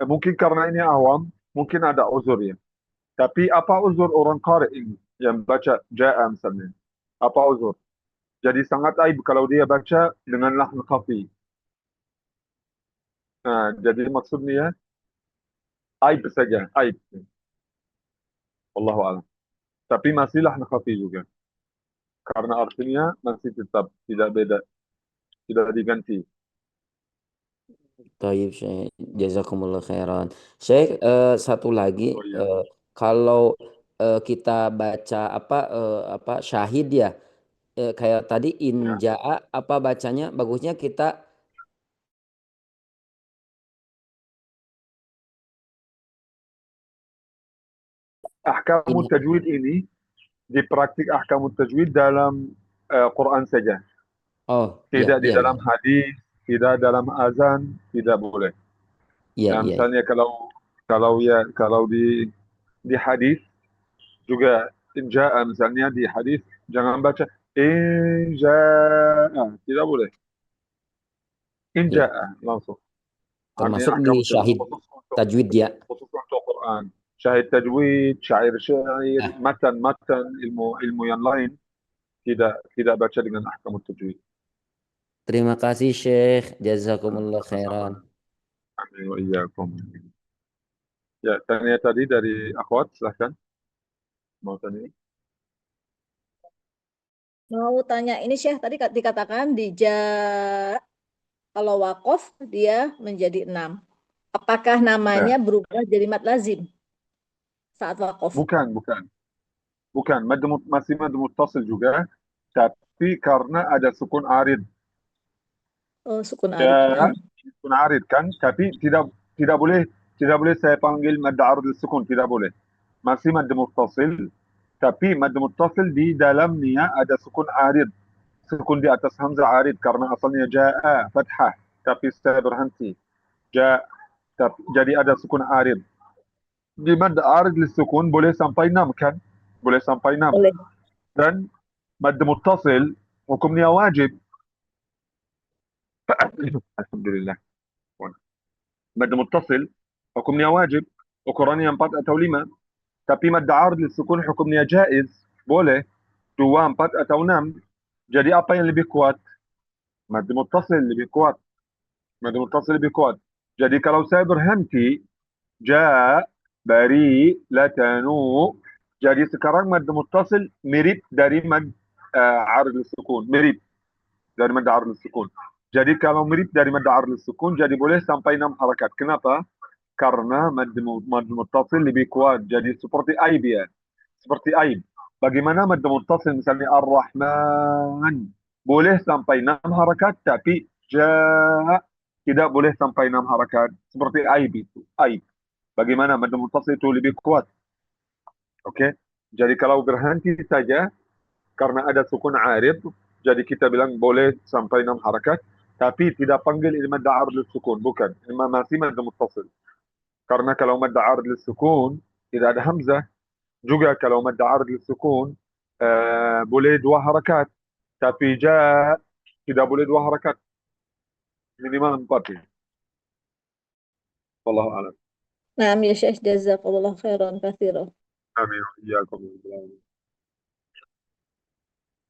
mungkin karena ini awam, mungkin ada uzur ya. Tapi apa uzur orang qari ini yang baca ja'a misalnya? Apa uzur? Jadi sangat aib kalau dia baca dengan lahn khafi. Nah, jadi maksudnya aib saja, aib. Wallahu a'lam. Tapi masih lahn khafi juga. Karena artinya masih tetap tidak beda, tidak diganti. Taib Syekh, jazakumullah khairan. Syekh, satu lagi, Oh iya. kalau kita baca apa syahid ya, kayak tadi Ya. injaa apa bacanya bagusnya kita Ahkamut tajwid ini dipraktik ahkamut tajwid dalam Quran saja. oh iya Tidak di iya dalam hadis, tidak dalam azan, tidak boleh. iya Nah, iya. misalnya kalau di hadis juga injaa misalnya di hadis jangan baca injaa, tidak boleh. Iya. Injaa langsung. Artinya Termasuk di ahkamut tajwid syahid tajwid ya. khusus untuk Quran. Syahid tajwid, syair-syair, Nah, matan ilmu yang lain tidak baca dengan ahkamut tajwid. terima kasih Syekh, jazakumullah Sama-sama. khairan. Amin wa iyyakum. Ya, tanya tadi dari akhwat, silahkan. Mau tanya? Mau tanya ini Syekh, tadi dikatakan kalau wakof dia menjadi 6. Apakah namanya Nah, berubah jadi mad lazim saat wakof? bukan. Masih mad muttasil juga, tapi karena ada sukun arid. Oh, sukun arid. Sukun arid kan, tapi tidak boleh saya panggil mad arid sukun, tidak boleh. Masih mad muttasil, tapi mad muttasil di dalamnya ada sukun arid. Sukun di atas hamzah arid karena asalnya jaa fathah, tapi saya berhenti. Jadi ada sukun arid. Di mad arid sukun boleh sampai 6 kan? Boleh sampai 6. Boleh. Dan mad muttasil hukumnya wajib. Alhamdulillah. Mad muttasil hukumnya wajib. Ukurannya 4 atau 5. Tapi mad arid sukun hukumnya jaiz. Boleh 2, 4 atau 6. Jadi apa yang lebih kuat? Mad muttasil lebih kuat. Mad muttasil lebih kuat. Jadi kalau saya berhenti ja, bari, latanu, jadi sekarang mad muttasil mirip dari mad arid sukun, mirip dari mad arid sukun. Jadi kalau mirip dari mad arid sukun, jadi boleh sampai 6 harakat. Kenapa? Karena mad muttasil lebih kuat. Jadi seperti aib ya. Seperti aib. Bagaimana mad muttasil misalnya Ar-Rahman boleh sampai 6 harakat, tapi ja tidak boleh sampai 6 harakat. Seperti aib itu. Aib. Bagaimana mad muttasil itu lebih kuat. Oke. Jadi kalau berhenti saja karena ada sukun arid, jadi kita bilang boleh sampai 6 harakat, tapi tidak panggil ini mad arid sukun, bukan. Ini masih mad muttasil. Karena kalau mad arid sukun tidak ada hamzah. Juga kalau mad arid sukun boleh 2 harakat, tapi ja tidak boleh 2 harakat. Minimal 4 ya. Wallahu a'lam. Naam ya Syekh, jazakallahu khairan katsiran. Amin. Iyakum.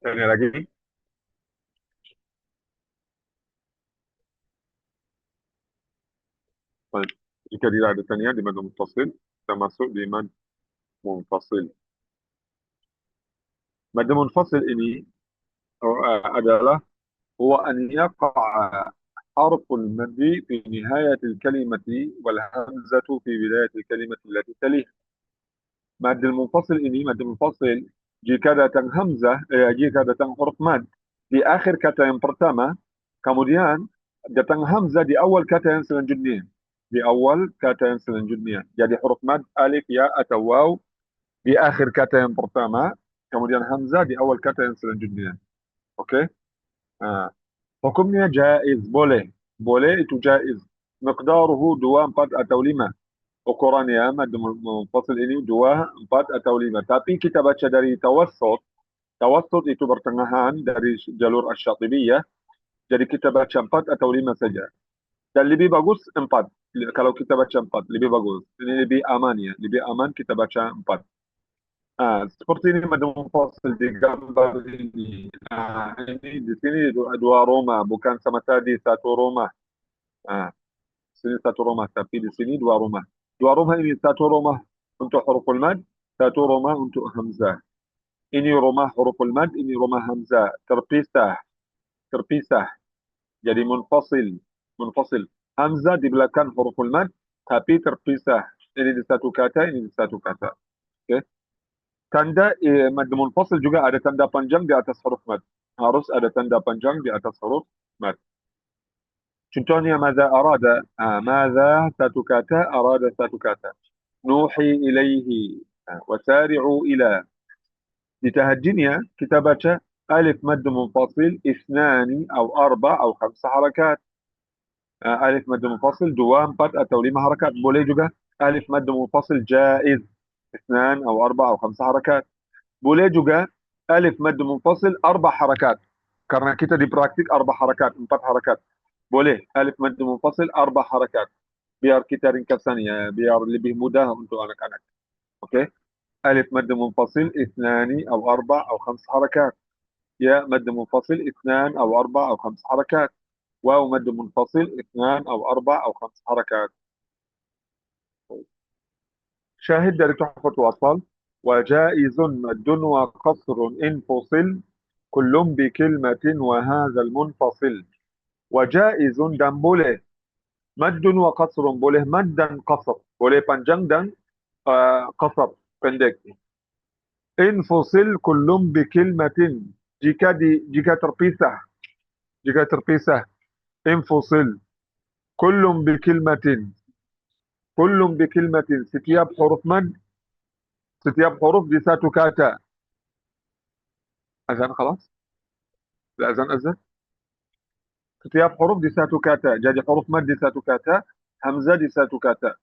Tanya lagi. Baik. Jika tidak ada tanya di mad munfasil, kita masuk di mad munfasil. Mad munfasil ini adalah هو أن يقع حرف المد في نهاية الكلمة والهمزة في بداية الكلمة التي تليها. مد المنفصل ini mad munfasil jika datang hamzah, jika datang huruf mad di akhir kata yang pertama, kemudian datang hamzah di awal kata yang selanjutnya. Di awal kata yang selanjutnya. Jadi huruf mad alif, ya atau waw di akhir kata yang pertama, kemudian hamzah di awal kata yang selanjutnya. Oke? Hukumnya jaiz, boleh. Boleh itu jaiz. Miqdaruhu 2, 4 atau 5. Ukurannya mad munfasil ini 2, 4 atau 5. Tapi kita baca dari tawassut. Tawassut itu pertengahan dari jalur asy-Syatibiyah. Jadi kita baca 4 atau 5 saja. Dan lebih bagus 4. Kalau kita baca 4 lebih bagus. Ini lebih aman ya. Lebih aman kita baca 4. Seperti ini mad munfasil di gambar ini. Ini di sini 2 rumah, bukan sama tadi 1 rumah. Sini 1 rumah, tapi di sini 2 rumah. 2 rumah ini 1 rumah untuk huruful mad, 1 rumah untuk hamzah. Ini rumah huruful mad, ini rumah hamzah. Terpisah. Jadi munfasil. Hamzah di belakang huruful mad, tapi terpisah. Ini di satu kata, ini di satu kata. Oke. Tanda mad munfasil juga ada tanda panjang di atas huruf mad. Harus ada tanda panjang di atas huruf mad. Contohnya madza arada. Madza satu kata, arada satu kata. Nuhi ilaihi. Wasari'u ila. Di tahajjudnya kita baca alif mad munfasil isnani atau 4 atau 5 harakat. Alif mad munfasil 2, 4 atau 5 harakat. Boleh juga alif mad munfasil jaiz. 2 أو 4 أو 5 حركات. Boleh juga alif mad munfasil 4 harakat. Karena kita di praktik 4 harakat, 4 harakat. Boleh alif mad munfasil 4 harakat. Biar kita ringkasan ya, biar lebih mudah untuk anak-anak. Oke. Alif mad munfasil 2 أو 4 أو 5 حركات. يا مد منفصل 2 أو 4 أو 5 حركات. واو مد منفصل 2 أو 4 أو 5 حركات. شاهد dari تحفة الأطفال. وجائز مد وقصر انفصل كل بكلمة وهذا المنفصل. وجائز dan boleh مد وقصر, boleh mad dan qasr, boleh panjang dan qasr, pendek. انفصل كل بكلمة, jika terpisah. انفصل كل بكلمة, كل بكلمة, setiap huruf mad, setiap huruf di satu kata. Azan خلاص? Azan. Setiap huruf di satu kata. Jadi huruf mad di satu kata, hamzah di satu kata.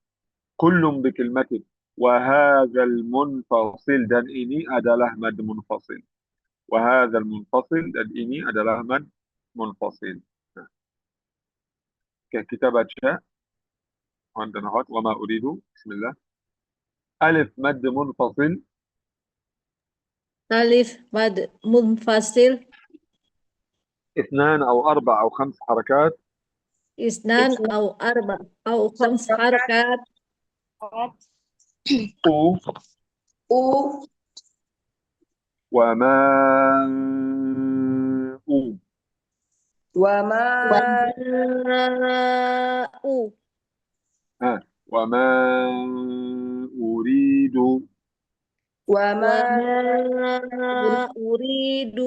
Kullum bikilmatin. Wahadzal munfasil, dan ini adalah mad munfasil. Wahadzal munfasil, dan ini adalah mad munfasil. Oke, kita baca. Wa ma uridu. Bismillah. Alif mad munfasil. Alif mad munfasil 2 أو 4 أو 5 حركات. 2 أو 4 أو 5 حركات. وماء. وما أريد. وما أريد.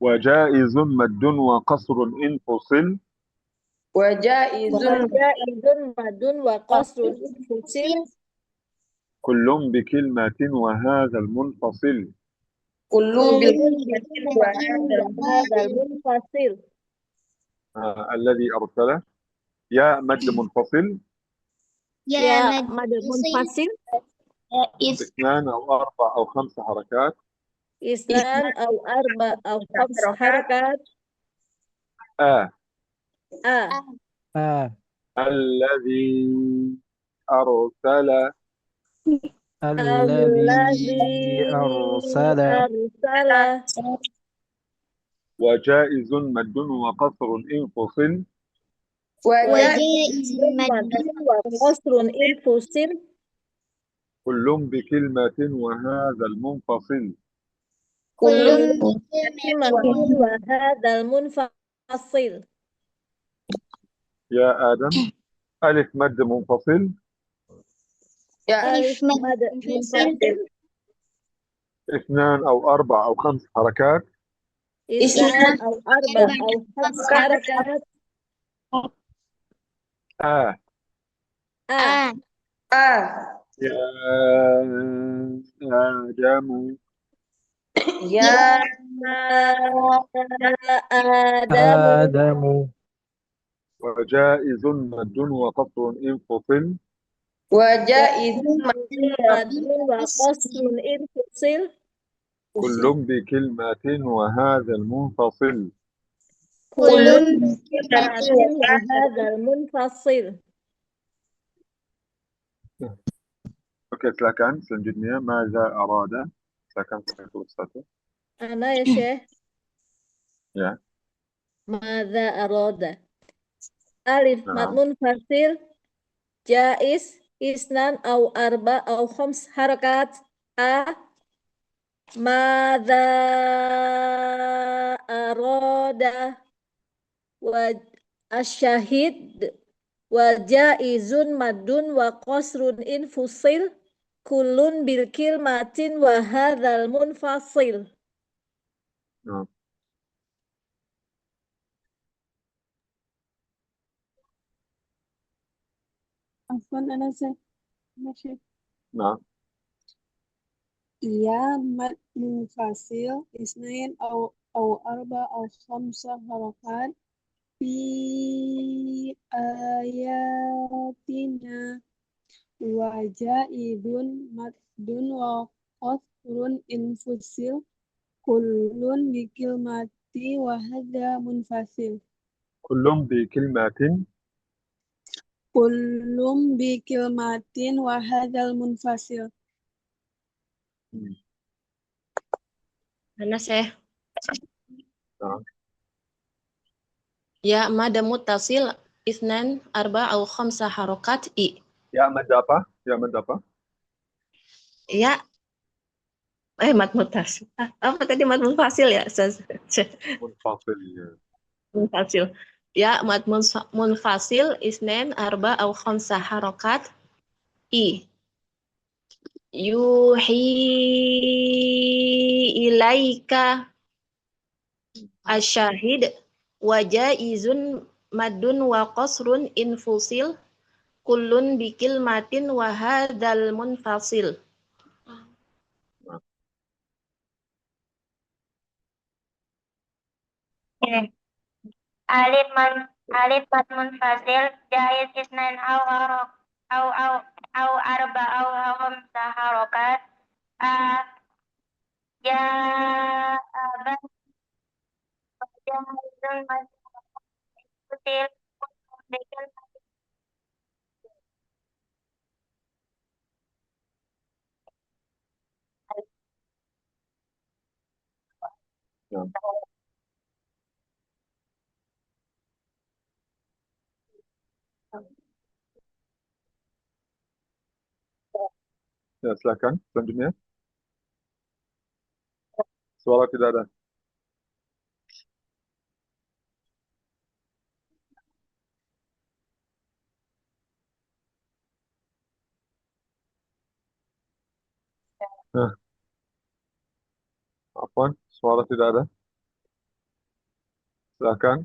وجائز مد وقصر انفصل. وجائز مد وقصر انفصل كل بكلمة وهذا المنفصل. كل هذا المنفصل. الذي أرسله. يا مد منفصل. يا مد منفصل 2 أو 4 أو 5 حركات. 2 أو 4 أو 5 حركات. الذي أرسل. الذي أرسل أرسل وجائز مد وقصر إن فصل وجائز مد مد وقصر إن فصل كل بكلمة وهذا المنفصل كل كلمة بكلمة وهذا المنفصل. يا آدم ألف مد منفصل ألف مد مد منفصل منفصل 2 أو 4 أو 5 حركات اثنان أو أربع أو خمس حركات. آه يا آدم يا آدم آدم وجائز مد وقصر إن فصل وجائز مد وقصر إن فصل كل بكلمة وهذا المنفصل. كل كلمة وهذا المنفصل. Oke, silakan selanjutnya maza arada. Silakan saya tulis satu. أنا يا شيخ Ya. ماذا أراد؟ ألف مد Nah, منفصل جائز اثنان أو أربع أو خمس حركات. ماذا أراد؟ والشاهد وجائز مد وقصر إن فصل كل بالكلمة وهذا المنفصل. nah. عفوا أنا ماشي. Nah, يا مد منفصل اثنين أو أربع أو خمسة حركات في آياتنا وجائز مد وقصر إن فصل كل بكلمة وهذا منفصل. كل بكلمة كل بكلمة وهذا المنفصل. أنا Syekh. Nah, Ya mad muttasil isnan arba au khamsa harokat i. ya mad apa? Ya mad apa? Ya mad muttasil. Apa tadi mad munfasil ya? Munfasil. Ya. Munfasil. Ya mad munfasil isnan arba au khamsa harokat i. Yuhi ilaika asyahid wa jaizun madun wa qasrun infusil kullun bikil matin wa hadzal munfasil. ألف مد منفصل جائز اثنين أو أربع أو خمس حركات. جاء جاهز مد منفصل بكلمة Ya. Ya, silakan selanjutnya. Suara tidak ada. Nah, afwan, suara tidak ada. Silakan.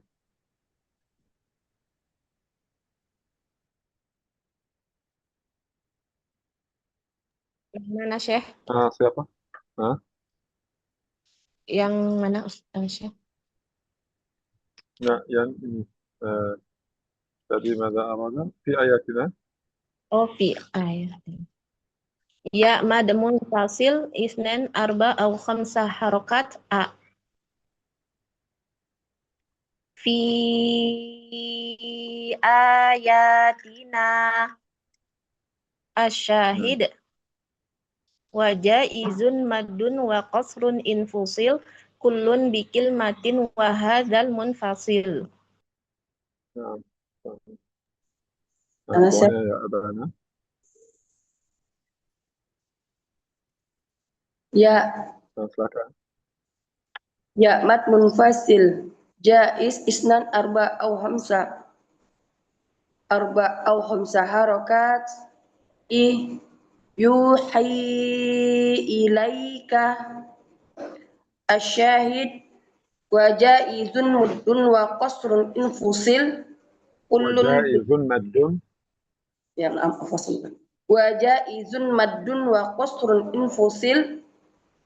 Mana Syekh? Siapa? Nah, Yang mana Syekh? ya, yang ini. Tadi maza arada fi ayatina. Oh fi ayat. Ya mad munfasil isnan arba au khamsa harokat a. Fi ayatina asyahid wa jaizun maddun wa qasrun infusil kullun bikilmatin wa hadzal munfasil. نعم. أنا أتبعنا يا أبانا. يا silakan. يا مد منفصل جائز إثنان أربع أو خمسة حركات يوحي إليك الشاهد وجائز مد وقصر انفصل كل وجائز مد يا نعم أفصل وجائز مد وقصر انفصل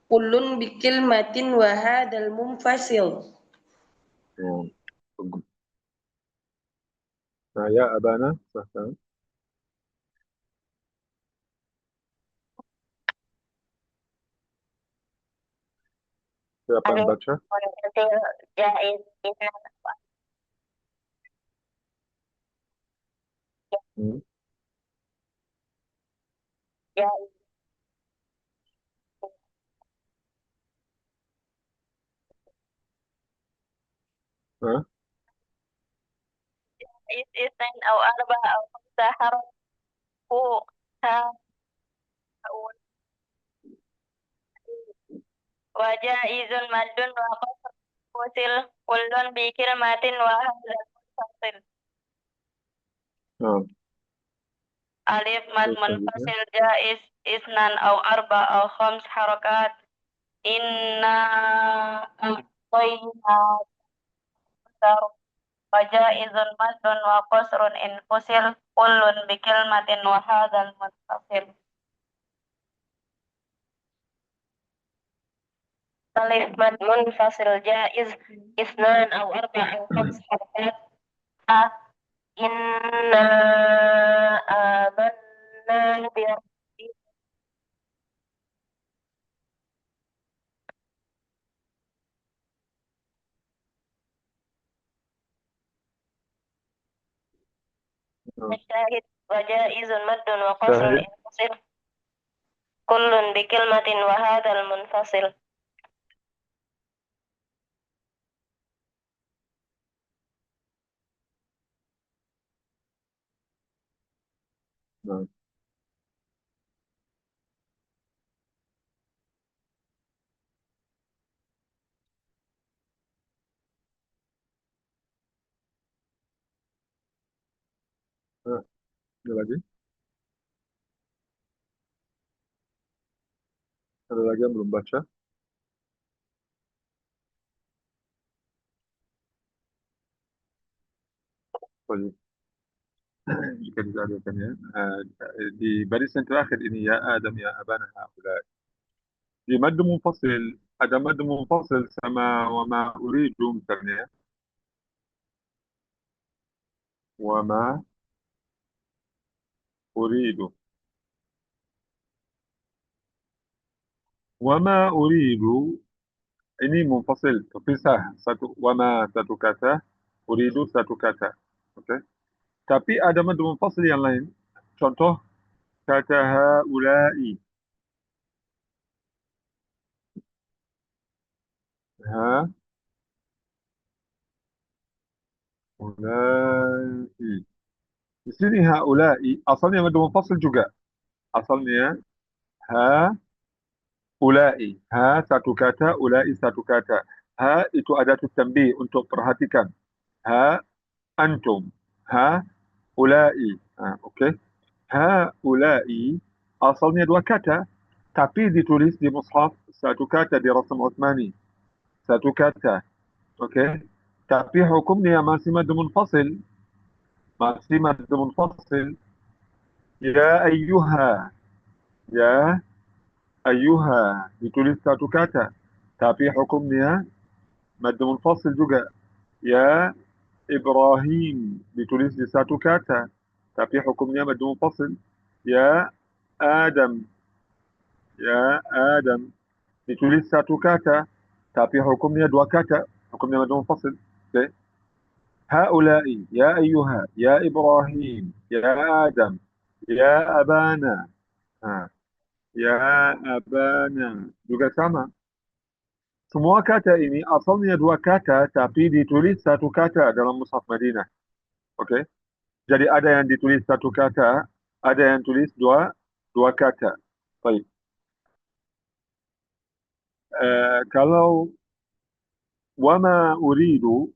كل بكلمة وهذا المنفصل. يا أبانا silakan. Siapa yang baca? munfasil jaiz isnan jaiz Hah? isnan أو أربع أو خمسة حرف ها وجائز مد وقصر وصل كل بكلمة وهذا منفصل. نعم. ألف مد منفصل جائز اثنان أو أربع أو خمس حركات إنا أعطينا وجائز مد وقصر انفصل كل بكلمة وهذا المتصل. ألف مد منفصل جائز اثنان أو أربع أو خمس حركات إنا آمنا بربنا الشاهد وجائز مد وقصر انفصل كل بكلمة وهذا المنفصل. نعم. Ada lagi? Ada lagi yang belum baca? Baik. Jika tidak ada tanya, di barisan terakhir ini ya Adam ya Abana haulai. Di mad munfasil ada mad munfasil sama wa ma uridu misalnya. Wa ma uridu. Wa ma uridu ini munfasil terpisah satu wa ma satu kata, uridu satu kata. Okey. Tapi ada mad munfasil yang lain. Contoh kata haulai. Ha ulai. Di sini haulai asalnya mad munfasil juga. Asalnya ha ulai. Ha satu kata, ulai satu kata. Ha itu adatul tanbih untuk perhatikan. Ha antum. Ha ulai. Okey. Ha ulai asalnya dua kata tapi ditulis di mushaf satu kata di rasam Uthmani. Satu kata. Okey. Tapi hukumnya masih mad munfasil. Masih mad munfasil. Ya ayyuha. Ya ayyuha ditulis satu kata tapi hukumnya mad munfasil juga. Ya Ibrahim ditulis di satu kata tapi hukumnya mad munfasil. Ya Adam ditulis satu kata tapi hukumnya dua kata, hukumnya mad munfasil. Okay. Haulai ya ayyuha ya Ibrahim ya Adam ya Abana. Ya abana. Juga sama. Semua kata ini asalnya dua kata, tapi ditulis satu kata dalam Mushaf Madinah. Oke? Jadi ada yang ditulis satu kata, ada yang tulis dua kata. Baik. Kalau wama uridu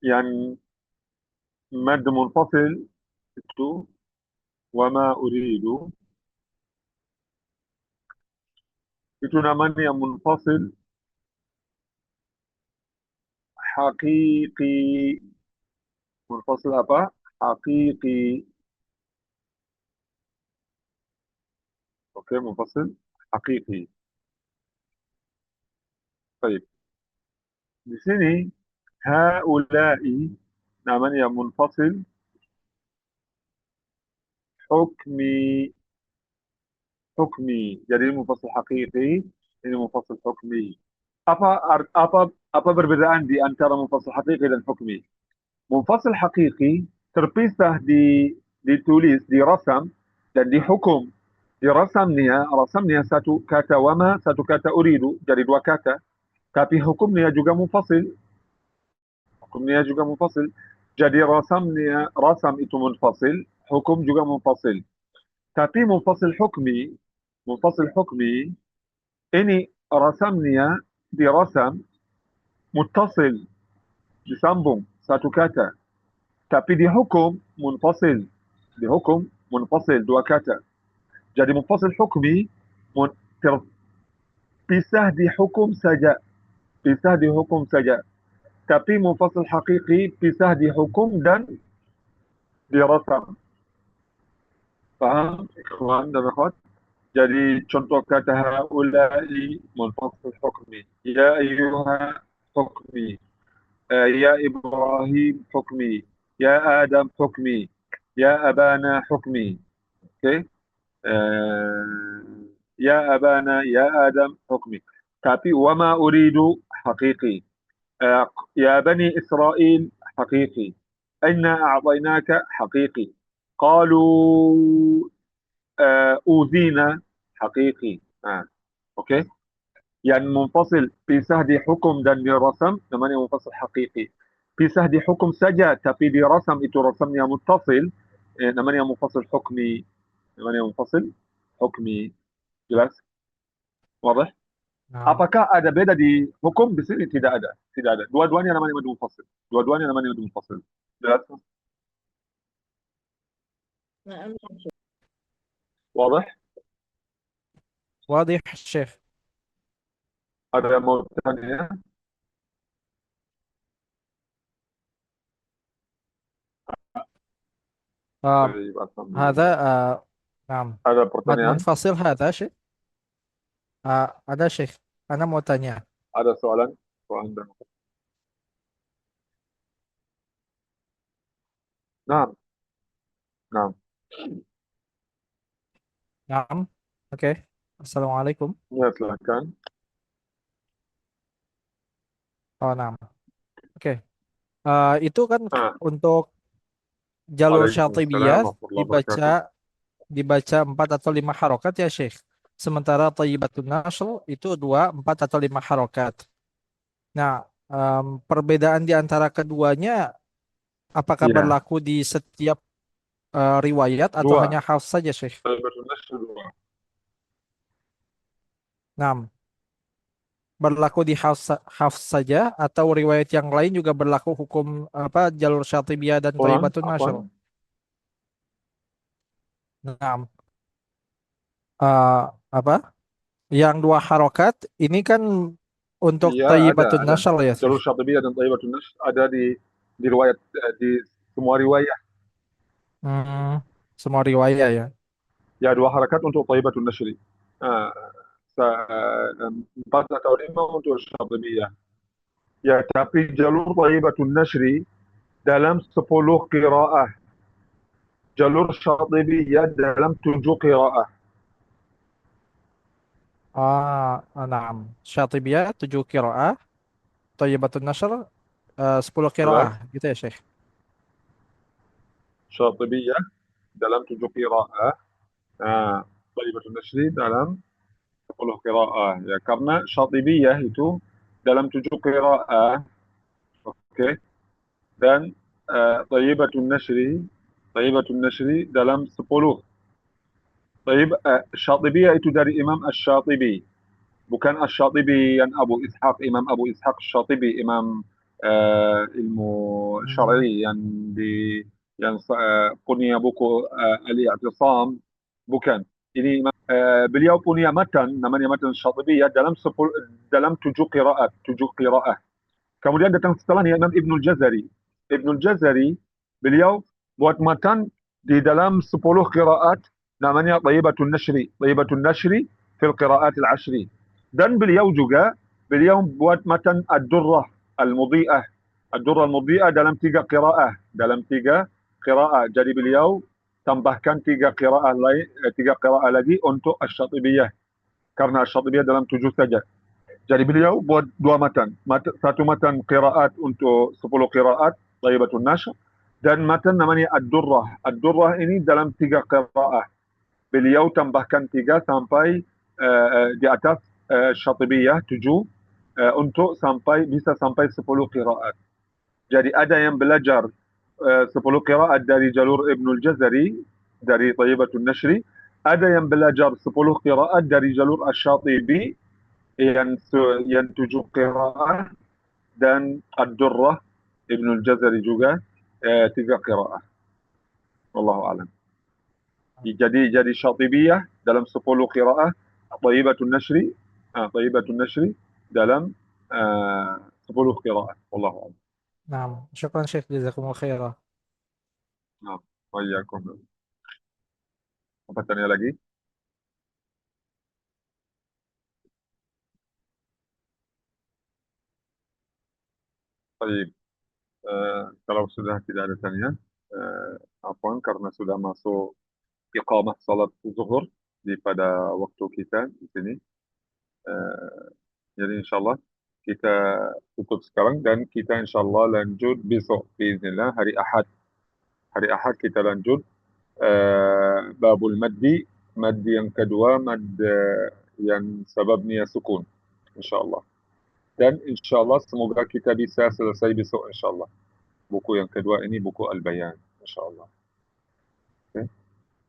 yang mad munfasil itu wama uridu itu namanya yang munfasil haqiqi. Munfasil apa? Haqiqi. Oke, munfasil haqiqi. Baik. Di sini haula'i namanya munfasil hukmi. Hukmi. Jadi ini munfasil haqiqi, ini munfasil hukmi. Apa perbedaan di antara munfasil haqiqi dan hukmi? Munfasil haqiqi terpisah ditulis, dirasam dan dihukum. Dirasamnya satu kata wama, satu kata uridu, jadi dua kata. Tapi hukumnya juga munfasil. Hukumnya juga munfasil. Jadi rasam itu munfasil, hukum juga munfasil. Tapi munfasil hukmi, ini rasamnya dirasam muttasil, disambung satu kata. Tapi dihukum munfasil. Dihukum munfasil, dua kata. Jadi munfasil hukmi terpisah di hukum saja. Pisah di hukum saja. Tapi munfasil haqiqi pisah di hukum dan dirasam. Paham, ikhwan dan akhwat? Jadi contoh kata haula'i munfasil hukmi. Ya ayyuha hukmi. Ya Ibrahim hukmi. Ya Adam hukmi. Ya abana hukmi. Oke? Ya abana, ya Adam hukmi. Tapi wama uridu haqiqi. يا بني إسرائيل حقيقي. إنا أعطيناك حقيقي. قالوا أوذينا حقيقي. أوكي. يعني منفصل pisah di hukum dan di rasam namanya munfasil haqiqi. Pisah di hukum saja tapi di rasam itu rasamnya muttasil namanya munfasil hukmi. Namanya munfasil hukmi. Jelas? Wadah? Apakah ada beda di hukum? Di sini tidak ada. Tidak ada. Dua-duanya namanya mad munfasil. Dua-duanya namanya mad munfasil. Jelas? نعم. واضح؟ واضح Syekh. Ada yang mau tanya? طيب، الحمد هذا لله. نعم Ada مد pertanyaan? منفصل هذا Syekh. Ada Syekh. Ana mau tanya. Ada soalan? Soalan dan Naam. Naam. Naam. Oke. Assalamualaikum. Ya, silakan. Oh, naam. Oke. Itu kan Ah. untuk jalur Waalaikumsalam syatibiyah warahmatullahi wabarakatuh. dibaca 4 atau 5 harokat ya Syekh. Sementara thayyibatun nashr itu 2, 4 atau 5 harokat. Nah, perbedaan di antara keduanya apakah Iya. berlaku di setiap riwayat atau Dua. hanya Hafs saja Syekh? Thayyibatun nashr dua. Nah, berlaku di Hafs saja atau riwayat yang lain juga berlaku hukum apa jalur syatibiyah dan Ulang, thayyibatun nashr? afwan. Nah, apa? Yang 2 harokat ini kan untuk Iya, thayyibatun ada. nashr ya Jalur Syekh. syatibiyah dan thayyibatun nashr ada di riwayat di semua riwayat. Semua riwayat ya. Ya, 2 harakat untuk thayyibatun nashr. 4 atau 5 untuk syatibiyah. Ya, tapi jalur thayyibatun nashr dalam 10 qiraah. Jalur syatibiyah dalam 7 qiraah. Naam. Syatibiyah 7 qiraah, thayyibatun nashr 10 Jelas? qiraah gitu ya Syekh. Syatibiyah dalam 7 qiraah. Thayyibatun Nashri dalam 10 qiraah ya, karena Syatibiyah itu dalam 7 qiraah, okey, dan Thayyibatun Nashri dalam 10. Syatibiyah itu dari Imam Asy-Syatibi, bukan Asy-Syatibi yang Abu Ishaq, Imam Abu Ishaq Syatibi, imam ilmu syar'i yang punya buku Al-I'tisam, bukan. Ini beliau punya matan, namanya matan Syatibiyah dalam 7 qiraat, 7 qiraah. Kemudian datang setelahnya Imam Ibnul Jazari. Ibnul Jazari, beliau buat matan di dalam 10 qiraat, namanya Thayyibatun Nashri fil qiraat al-ashri. Dan beliau buat matan Ad-Durrah Al-Mudhi'ah. Ad-Durrah Al-Mudhi'ah dalam 3 qiraah, Jadi beliau tambahkan 3 qiraah lagi untuk Asy-Syatibiyah, karena Asy-Syatibiyah dalam 7 saja. Jadi beliau buat 2 matan. Satu matan qiraat untuk 10 qiraat, Thayyibatun Nashr, dan matan namanya Ad-Durrah. Ad-Durrah ini dalam 3 qiraah. Beliau tambahkan 3 sampai di atas Syatibiyah 7 untuk bisa sampai 10 qiraat. Jadi ada yang belajar 10 qiraat dari jalur Ibnul Jazari dari Thayyibatun Nashri, ada yang belajar 10 qiraat dari jalur Asy-Syatibi yang 7 qiraah, dan Ad-Durrah Ibnul Jazari juga 3 qiraah. Wallahu a'lam. Jadi Syatibiyah dalam 10 qiraah, Thayyibatun Nashri dalam 10 qiraah. Wallahu a'lam. Nah, syukran Syekh, jazakumullah khairan. Nah, wa iyyakum. Apa tanya lagi? Baik. Kalau sudah tidak ada tanya, karena sudah masuk iqamah salat zuhur pada waktu kita di sini. Jadi insyaAllah kita tutup sekarang, dan kita insyaAllah lanjut besok biiznillah hari Ahad. Hari Ahad kita lanjut babul maddi yang kedua, mad yang sababnya sukun, insyaAllah. Dan insyaAllah semoga kita bisa selesai besok insyaAllah. Buku yang kedua ini buku Al-Bayan, insyaAllah. Okay.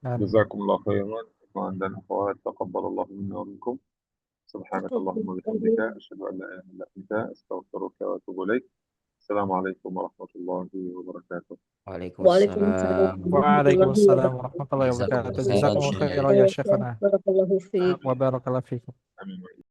Jazakumullah khairan. Ikhwan dan akhwat, taqabbalallahu minna wa minkum. Subhanakallahumma wa bihamdika, asyhadu an la ilaha illa anta, astaghfiruka wa atubu ilaik. Assalamualaikum warahmatullahi wabarakatuh. Waalaikumsalam warahmatullahi wabarakatuh. Jazakumullah khairan ya Syekhana. Barakallahu fiik. Wa barakallahu fiikum. Amin.